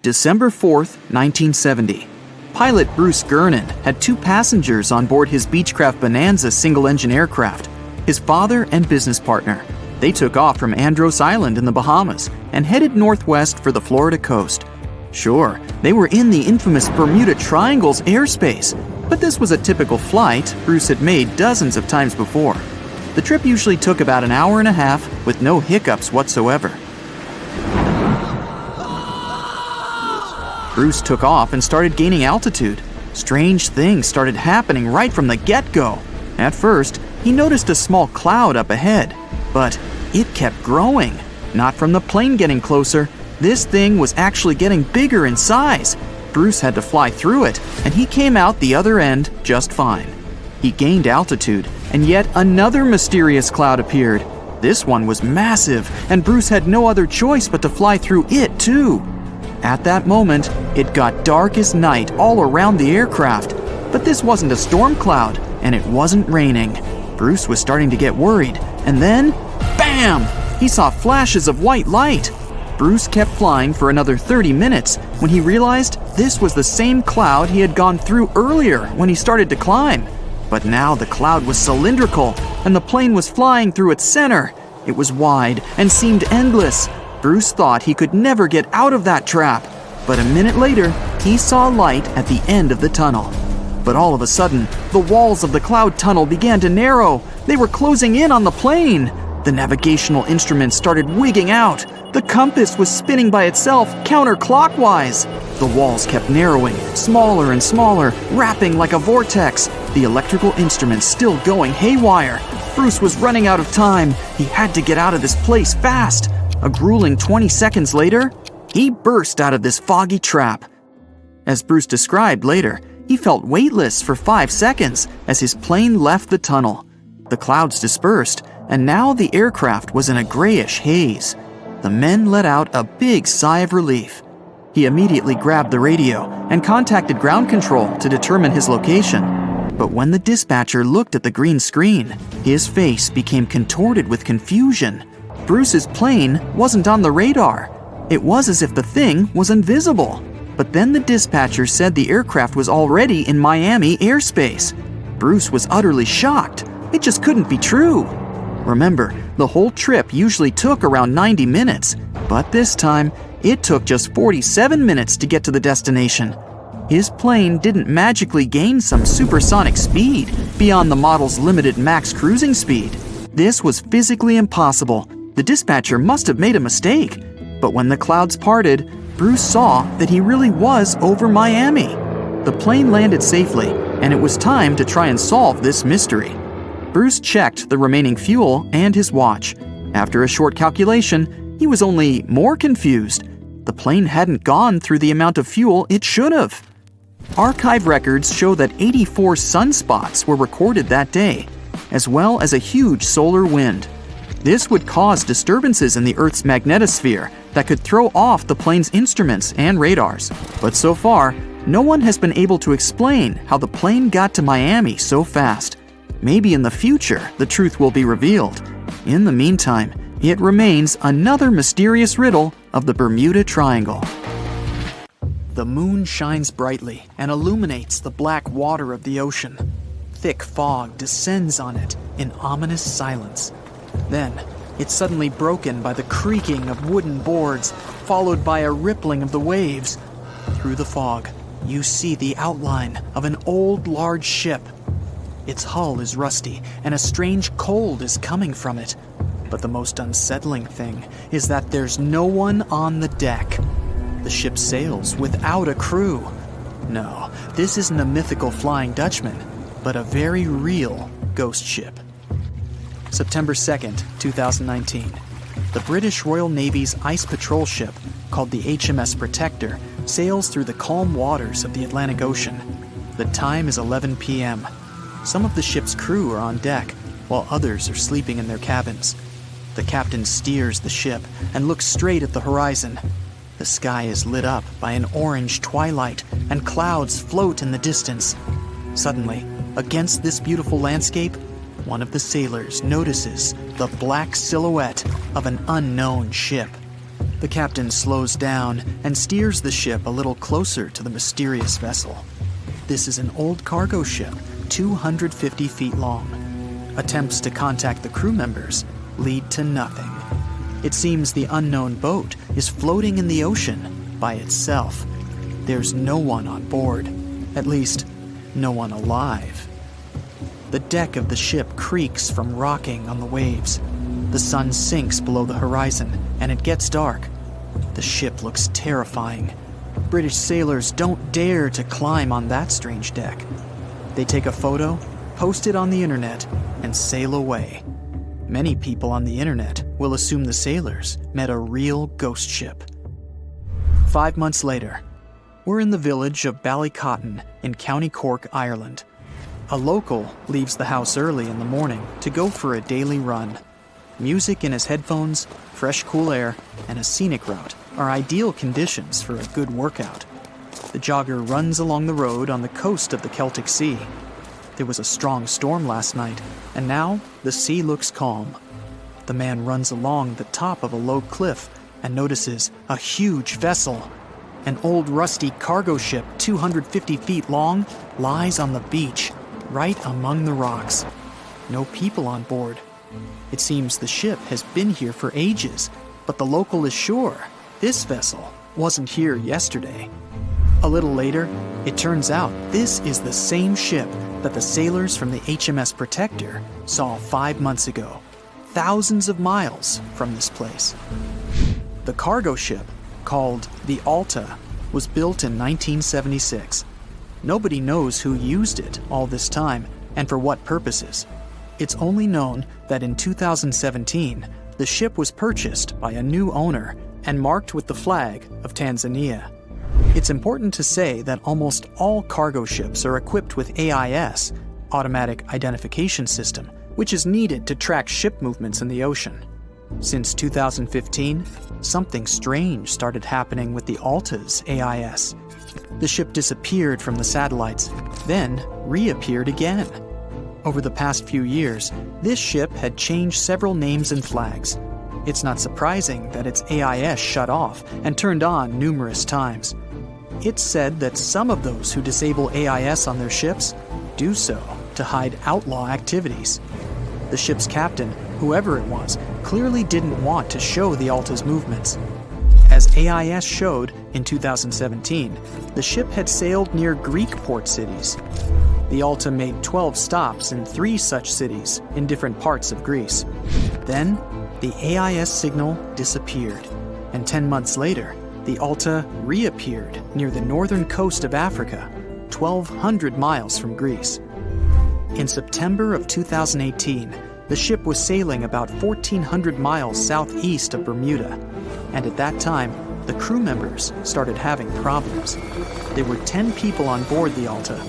December 4th, 1970. Pilot Bruce Gernon had 2 passengers on board his Beechcraft Bonanza single-engine aircraft, his father and business partner. They took off from Andros Island in the Bahamas and headed northwest for the Florida coast. Sure, they were in the infamous Bermuda Triangle's airspace, but this was a typical flight Bruce had made dozens of times before. The trip usually took about an hour and a half with no hiccups whatsoever. Bruce took off and started gaining altitude. Strange things started happening right from the get-go. At first, he noticed a small cloud up ahead, but it kept growing. Not from the plane getting closer. This thing was actually getting bigger in size. Bruce had to fly through it, and he came out the other end just fine. He gained altitude, and yet another mysterious cloud appeared. This one was massive, and Bruce had no other choice but to fly through it too. At that moment, it got dark as night all around the aircraft. But this wasn't a storm cloud, and it wasn't raining. Bruce was starting to get worried, and then, bam! He saw flashes of white light. Bruce kept flying for another 30 minutes when he realized this was the same cloud he had gone through earlier when he started to climb. But now the cloud was cylindrical, and the plane was flying through its center. It was wide and seemed endless. Bruce thought he could never get out of that trap. But a minute later, he saw light at the end of the tunnel. But all of a sudden, the walls of the cloud tunnel began to narrow. They were closing in on the plane. The navigational instruments started wigging out. The compass was spinning by itself counterclockwise. The walls kept narrowing, smaller and smaller, wrapping like a vortex. The electrical instruments still going haywire. Bruce was running out of time. He had to get out of this place fast. A grueling 20 seconds later, he burst out of this foggy trap. As Bruce described later, he felt weightless for 5 seconds as his plane left the tunnel. The clouds dispersed, and now the aircraft was in a grayish haze. The men let out a big sigh of relief. He immediately grabbed the radio and contacted ground control to determine his location. But when the dispatcher looked at the green screen, his face became contorted with confusion. Bruce's plane wasn't on the radar. It was as if the thing was invisible. But then the dispatcher said the aircraft was already in Miami airspace. Bruce was utterly shocked. It just couldn't be true. Remember, the whole trip usually took around 90 minutes, but this time, it took just 47 minutes to get to the destination. His plane didn't magically gain some supersonic speed beyond the model's limited max cruising speed. This was physically impossible. The dispatcher must have made a mistake. But when the clouds parted, Bruce saw that he really was over Miami. The plane landed safely, and it was time to try and solve this mystery. Bruce checked the remaining fuel and his watch. After a short calculation, he was only more confused. The plane hadn't gone through the amount of fuel it should have. Archive records show that 84 sunspots were recorded that day, as well as a huge solar wind. This would cause disturbances in the Earth's magnetosphere that could throw off the plane's instruments and radars. But so far, no one has been able to explain how the plane got to Miami so fast. Maybe in the future, the truth will be revealed. In the meantime, it remains another mysterious riddle of the Bermuda Triangle. The moon shines brightly and illuminates the black water of the ocean. Thick fog descends on it in ominous silence. Then, it's suddenly broken by the creaking of wooden boards, followed by a rippling of the waves. Through the fog, you see the outline of an old, large ship. Its hull is rusty, and a strange cold is coming from it. But the most unsettling thing is that there's no one on the deck. The ship sails without a crew. No, this isn't a mythical Flying Dutchman, but a very real ghost ship. September 2nd, 2019. The British Royal Navy's ice patrol ship, called the HMS Protector, sails through the calm waters of the Atlantic Ocean. The time is 11 p.m. Some of the ship's crew are on deck, while others are sleeping in their cabins. The captain steers the ship and looks straight at the horizon. The sky is lit up by an orange twilight, and clouds float in the distance. Suddenly, against this beautiful landscape, one of the sailors notices the black silhouette of an unknown ship. The captain slows down and steers the ship a little closer to the mysterious vessel. This is an old cargo ship, 250 feet long. Attempts to contact the crew members lead to nothing. It seems the unknown boat is floating in the ocean by itself. There's no one on board, at least, no one alive. The deck of the ship creaks from rocking on the waves. The sun sinks below the horizon, and it gets dark. The ship looks terrifying. British sailors don't dare to climb on that strange deck. They take a photo, post it on the internet, and sail away. Many people on the internet will assume the sailors met a real ghost ship. 5 months later, we're in the village of Ballycotton in County Cork, Ireland. A local leaves the house early in the morning to go for a daily run. Music in his headphones, fresh cool air, and a scenic route are ideal conditions for a good workout. The jogger runs along the road on the coast of the Celtic Sea. There was a strong storm last night, and now the sea looks calm. The man runs along the top of a low cliff and notices a huge vessel. An old rusty cargo ship 250 feet long lies on the beach, right among the rocks. No people on board. It seems the ship has been here for ages, but the local is sure this vessel wasn't here yesterday. A little later, it turns out this is the same ship that the sailors from the HMS Protector saw 5 months ago, thousands of miles from this place. The cargo ship, called the Alta, was built in 1976. Nobody knows who used it all this time and for what purposes. It's only known that in 2017, the ship was purchased by a new owner and marked with the flag of Tanzania. It's important to say that almost all cargo ships are equipped with AIS, Automatic Identification System, which is needed to track ship movements in the ocean. Since 2015, something strange started happening with the Alta's AIS. The ship disappeared from the satellites, then reappeared again. Over the past few years, this ship had changed several names and flags. It's not surprising that its AIS shut off and turned on numerous times. It's said that some of those who disable AIS on their ships do so to hide outlaw activities. The ship's captain, whoever it was, clearly didn't want to show the Alta's movements. As AIS showed in 2017, the ship had sailed near Greek port cities. The Alta made 12 stops in 3 such cities in different parts of Greece. Then, the AIS signal disappeared, and 10 months later, the Alta reappeared near the northern coast of Africa, 1,200 miles from Greece. In September of 2018, the ship was sailing about 1,400 miles southeast of Bermuda, and at that time, the crew members started having problems. There were 10 people on board the Alta.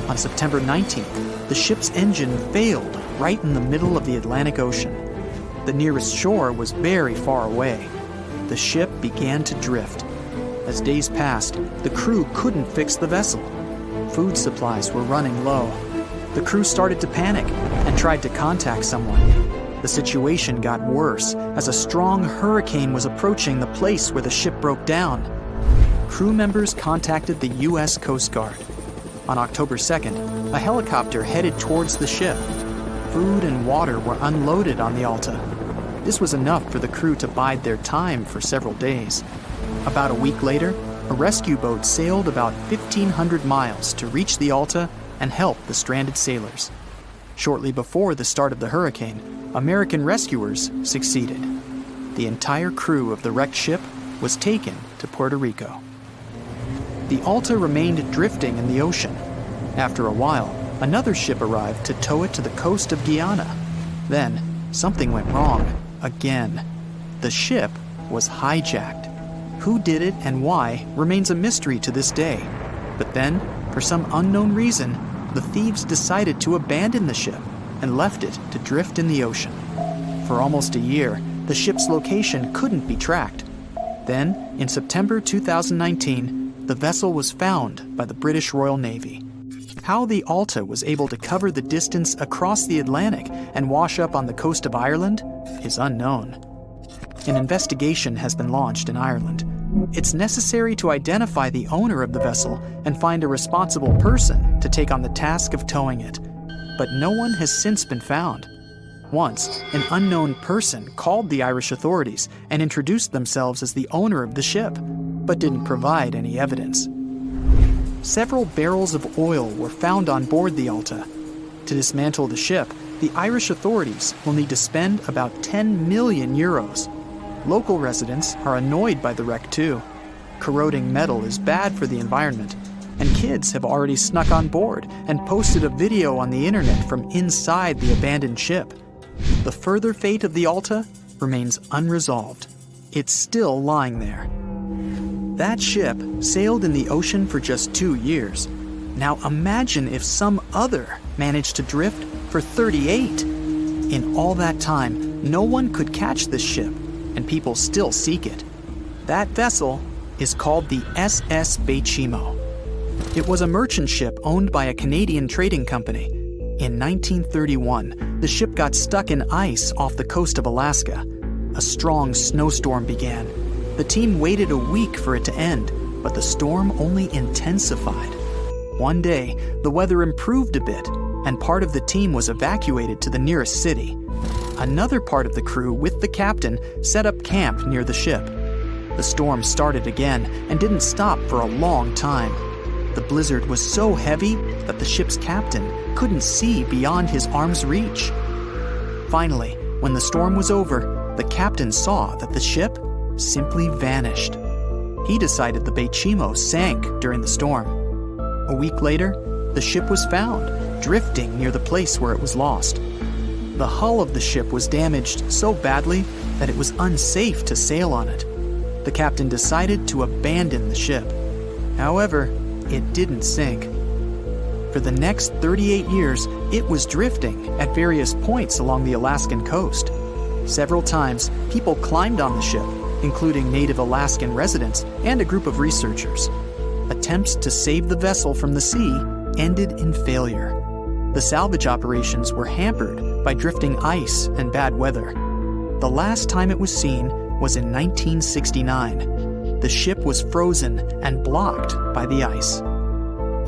On September 19th, the ship's engine failed right in the middle of the Atlantic Ocean. The nearest shore was very far away. The ship began to drift. As days passed, the crew couldn't fix the vessel. Food supplies were running low. The crew started to panic and tried to contact someone. The situation got worse as a strong hurricane was approaching the place where the ship broke down. Crew members contacted the U.S. Coast Guard. On October 2nd, a helicopter headed towards the ship. Food and water were unloaded on the Alta. This was enough for the crew to bide their time for several days. About a week later, a rescue boat sailed about 1,500 miles to reach the Alta and help the stranded sailors. Shortly before the start of the hurricane, American rescuers succeeded. The entire crew of the wrecked ship was taken to Puerto Rico. The Alta remained drifting in the ocean. After a while, another ship arrived to tow it to the coast of Guyana. Then, something went wrong again. The ship was hijacked. Who did it and why remains a mystery to this day. But then, for some unknown reason, the thieves decided to abandon the ship and left it to drift in the ocean. For almost a year, the ship's location couldn't be tracked. Then, in September 2019, the vessel was found by the British Royal Navy. How the Alta was able to cover the distance across the Atlantic and wash up on the coast of Ireland is unknown. An investigation has been launched in Ireland. It's necessary to identify the owner of the vessel and find a responsible person to take on the task of towing it. But no one has since been found. Once, an unknown person called the Irish authorities and introduced themselves as the owner of the ship, but didn't provide any evidence. Several barrels of oil were found on board the Alta. To dismantle the ship, the Irish authorities will need to spend about 10 million euros. Local residents are annoyed by the wreck too. Corroding metal is bad for the environment, and kids have already snuck on board and posted a video on the internet from inside the abandoned ship. The further fate of the Alta remains unresolved. It's still lying there. That ship sailed in the ocean for just 2 years. Now imagine if some other managed to drift for 38. In all that time, no one could catch this ship, and people still seek it. That vessel is called the SS Bechimo. It was a merchant ship owned by a Canadian trading company. In 1931, the ship got stuck in ice off the coast of Alaska. A strong snowstorm began. The team waited a week for it to end, but the storm only intensified. One day, the weather improved a bit, and part of the team was evacuated to the nearest city. Another part of the crew, with the captain, set up camp near the ship. The storm started again and didn't stop for a long time. The blizzard was so heavy that the ship's captain couldn't see beyond his arm's reach. Finally, when the storm was over, the captain saw that the ship simply vanished. He decided the Bechimo sank during the storm. A week later, the ship was found, drifting near the place where it was lost. The hull of the ship was damaged so badly that it was unsafe to sail on it. The captain decided to abandon the ship. However, it didn't sink. For the next 38 years, it was drifting at various points along the Alaskan coast. Several times, people climbed on the ship, including native Alaskan residents and a group of researchers. Attempts to save the vessel from the sea ended in failure. The salvage operations were hampered by drifting ice and bad weather. The last time it was seen was in 1969. The ship was frozen and blocked by the ice.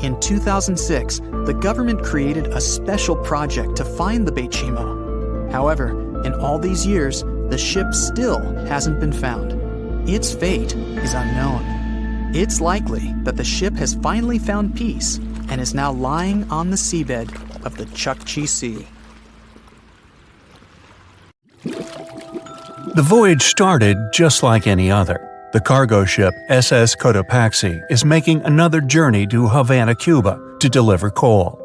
In 2006, the government created a special project to find the Bechimo. However, in all these years, the ship still hasn't been found. Its fate is unknown. It's likely that the ship has finally found peace and is now lying on the seabed of the Chukchi Sea. The voyage started just like any other. The cargo ship SS Cotopaxi is making another journey to Havana, Cuba, to deliver coal.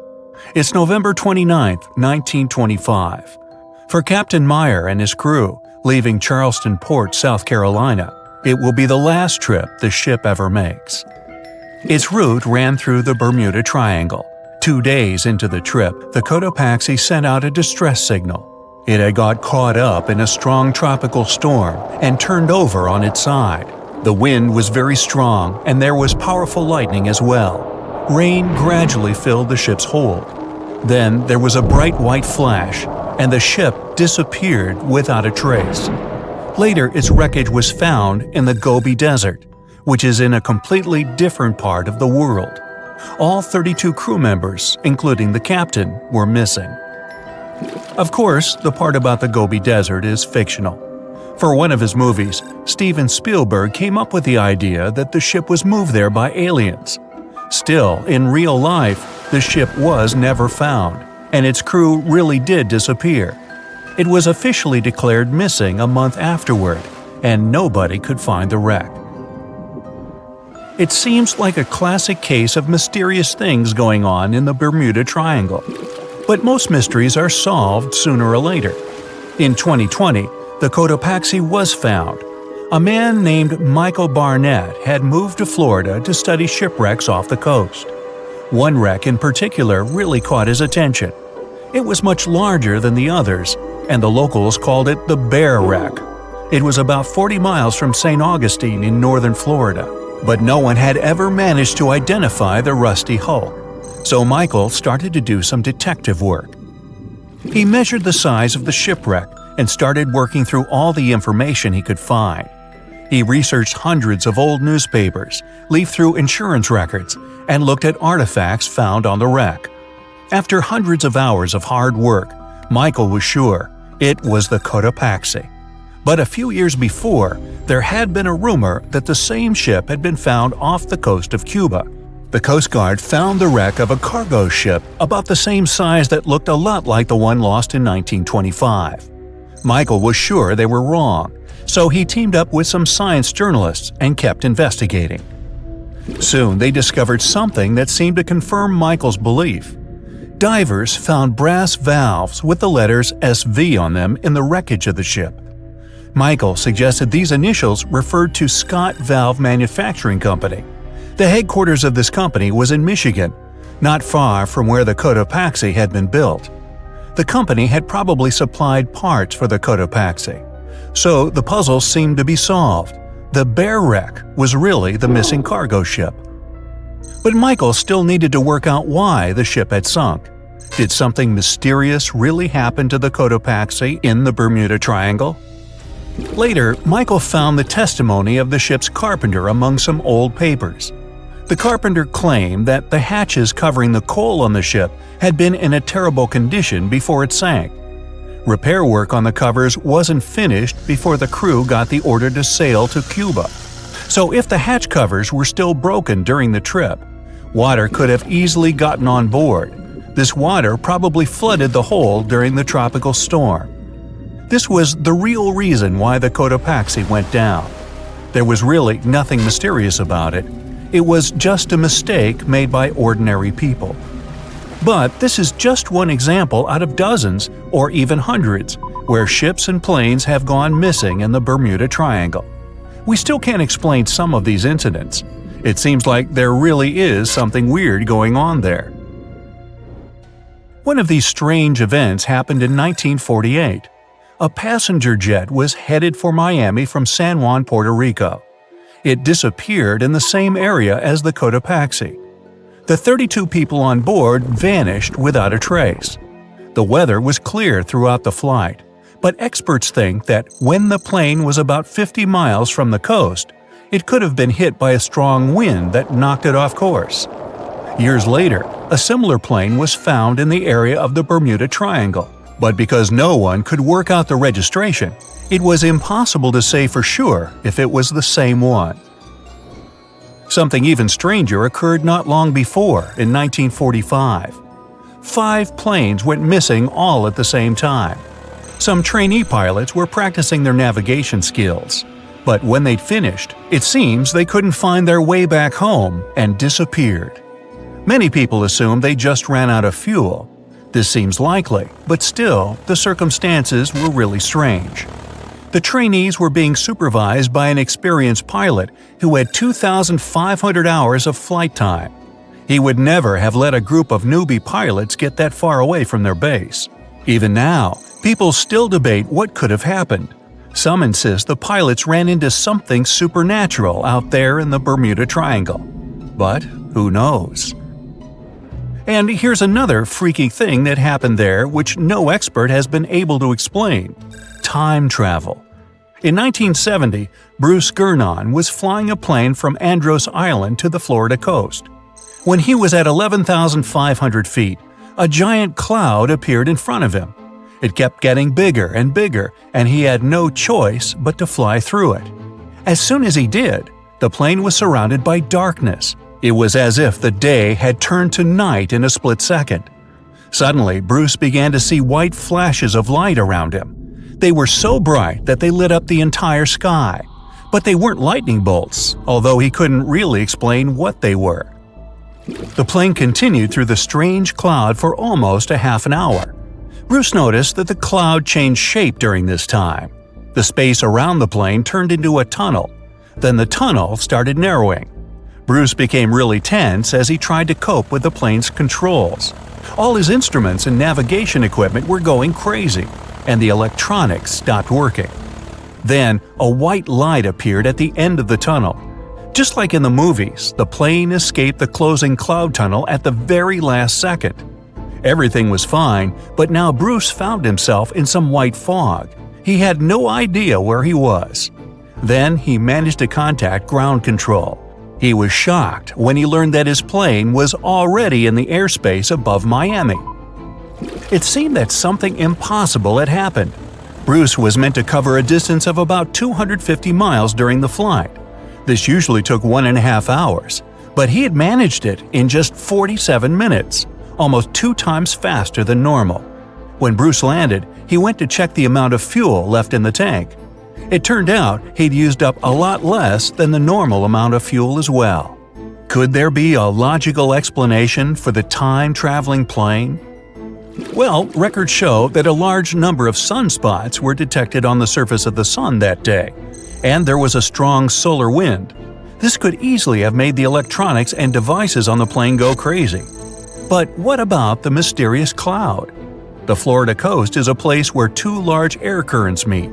It's November 29, 1925. For Captain Meyer and his crew, leaving Charleston Port, South Carolina, it will be the last trip the ship ever makes. Its route ran through the Bermuda Triangle. 2 days into the trip, the Cotopaxi sent out a distress signal. It had got caught up in a strong tropical storm and turned over on its side. The wind was very strong and there was powerful lightning as well. Rain gradually filled the ship's hold. Then there was a bright white flash, and the ship disappeared without a trace. Later, its wreckage was found in the Gobi Desert, which is in a completely different part of the world. All 32 crew members, including the captain, were missing. Of course, the part about the Gobi Desert is fictional. For one of his movies, Steven Spielberg came up with the idea that the ship was moved there by aliens. Still, in real life, the ship was never found, and its crew really did disappear. It was officially declared missing a month afterward, and nobody could find the wreck. It seems like a classic case of mysterious things going on in the Bermuda Triangle. But most mysteries are solved sooner or later. In 2020, the Cotopaxi was found. A man named Michael Barnett had moved to Florida to study shipwrecks off the coast. One wreck in particular really caught his attention. It was much larger than the others, and the locals called it the Bear Wreck. It was about 40 miles from St. Augustine in northern Florida, but no one had ever managed to identify the rusty hull. So Michael started to do some detective work. He measured the size of the shipwreck and started working through all the information he could find. He researched hundreds of old newspapers, leafed through insurance records, and looked at artifacts found on the wreck. After hundreds of hours of hard work, Michael was sure it was the Cotopaxi. But a few years before, there had been a rumor that the same ship had been found off the coast of Cuba. The Coast Guard found the wreck of a cargo ship about the same size that looked a lot like the one lost in 1925. Michael was sure they were wrong, so he teamed up with some science journalists and kept investigating. Soon they discovered something that seemed to confirm Michael's belief. Divers found brass valves with the letters SV on them in the wreckage of the ship. Michael suggested these initials referred to Scott Valve Manufacturing Company. The headquarters of this company was in Michigan, not far from where the Cotopaxi had been built. The company had probably supplied parts for the Cotopaxi. So the puzzle seemed to be solved. The Bear Wreck was really the missing cargo ship. But Michael still needed to work out why the ship had sunk. Did something mysterious really happen to the Cotopaxi in the Bermuda Triangle? Later, Michael found the testimony of the ship's carpenter among some old papers. The carpenter claimed that the hatches covering the coal on the ship had been in a terrible condition before it sank. Repair work on the covers wasn't finished before the crew got the order to sail to Cuba. So if the hatch covers were still broken during the trip, water could have easily gotten on board. This water probably flooded the hold during the tropical storm. This was the real reason why the Cotopaxi went down. There was really nothing mysterious about it. It was just a mistake made by ordinary people. But this is just one example out of dozens or even hundreds where ships and planes have gone missing in the Bermuda Triangle. We still can't explain some of these incidents. It seems like there really is something weird going on there. One of these strange events happened in 1948. A passenger jet was headed for Miami from San Juan, Puerto Rico. It disappeared in the same area as the Cotopaxi. The 32 people on board vanished without a trace. The weather was clear throughout the flight, but experts think that when the plane was about 50 miles from the coast, it could have been hit by a strong wind that knocked it off course. Years later, a similar plane was found in the area of the Bermuda Triangle, but because no one could work out the registration, it was impossible to say for sure if it was the same one. Something even stranger occurred not long before, in 1945. 5 planes went missing all at the same time. Some trainee pilots were practicing their navigation skills, but when they'd finished, it seems they couldn't find their way back home and disappeared. Many people assume they just ran out of fuel. This seems likely, but still, the circumstances were really strange. The trainees were being supervised by an experienced pilot who had 2,500 hours of flight time. He would never have let a group of newbie pilots get that far away from their base. Even now, people still debate what could have happened. Some insist the pilots ran into something supernatural out there in the Bermuda Triangle. But who knows? And here's another freaky thing that happened there which no expert has been able to explain: time travel. In 1970, Bruce Gernon was flying a plane from Andros Island to the Florida coast. When he was at 11,500 feet, a giant cloud appeared in front of him. It kept getting bigger and bigger, and he had no choice but to fly through it. As soon as he did, the plane was surrounded by darkness. It was as if the day had turned to night in a split second. Suddenly, Bruce began to see white flashes of light around him. They were so bright that they lit up the entire sky. But they weren't lightning bolts, although he couldn't really explain what they were. The plane continued through the strange cloud for almost a half an hour. Bruce noticed that the cloud changed shape during this time. The space around the plane turned into a tunnel. Then the tunnel started narrowing. Bruce became really tense as he tried to cope with the plane's controls. All his instruments and navigation equipment were going crazy, and the electronics stopped working. Then, a white light appeared at the end of the tunnel. Just like in the movies, the plane escaped the closing cloud tunnel at the very last second. Everything was fine, but now Bruce found himself in some white fog. He had no idea where he was. Then he managed to contact ground control. He was shocked when he learned that his plane was already in the airspace above Miami. It seemed that something impossible had happened. Bruce was meant to cover a distance of about 250 miles during the flight. This usually took 1.5 hours, but he had managed it in just 47 minutes, almost 2 times faster than normal. When Bruce landed, he went to check the amount of fuel left in the tank. It turned out he'd used up a lot less than the normal amount of fuel as well. Could there be a logical explanation for the time-traveling plane? Well, records show that a large number of sunspots were detected on the surface of the sun that day, and there was a strong solar wind. This could easily have made the electronics and devices on the plane go crazy. But what about the mysterious cloud? The Florida coast is a place where 2 large air currents meet.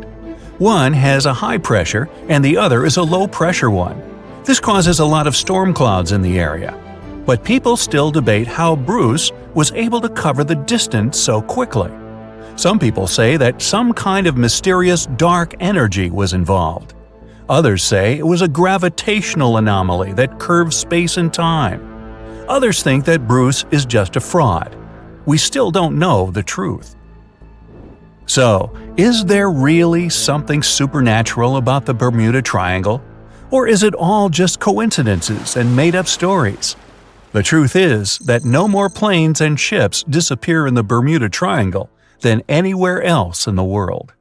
One has a high pressure and the other is a low pressure one. This causes a lot of storm clouds in the area. But people still debate how Bruce was able to cover the distance so quickly. Some people say that some kind of mysterious dark energy was involved. Others say it was a gravitational anomaly that curves space and time. Others think that Bruce is just a fraud. We still don't know the truth. So, is there really something supernatural about the Bermuda Triangle? Or is it all just coincidences and made-up stories? The truth is that no more planes and ships disappear in the Bermuda Triangle than anywhere else in the world.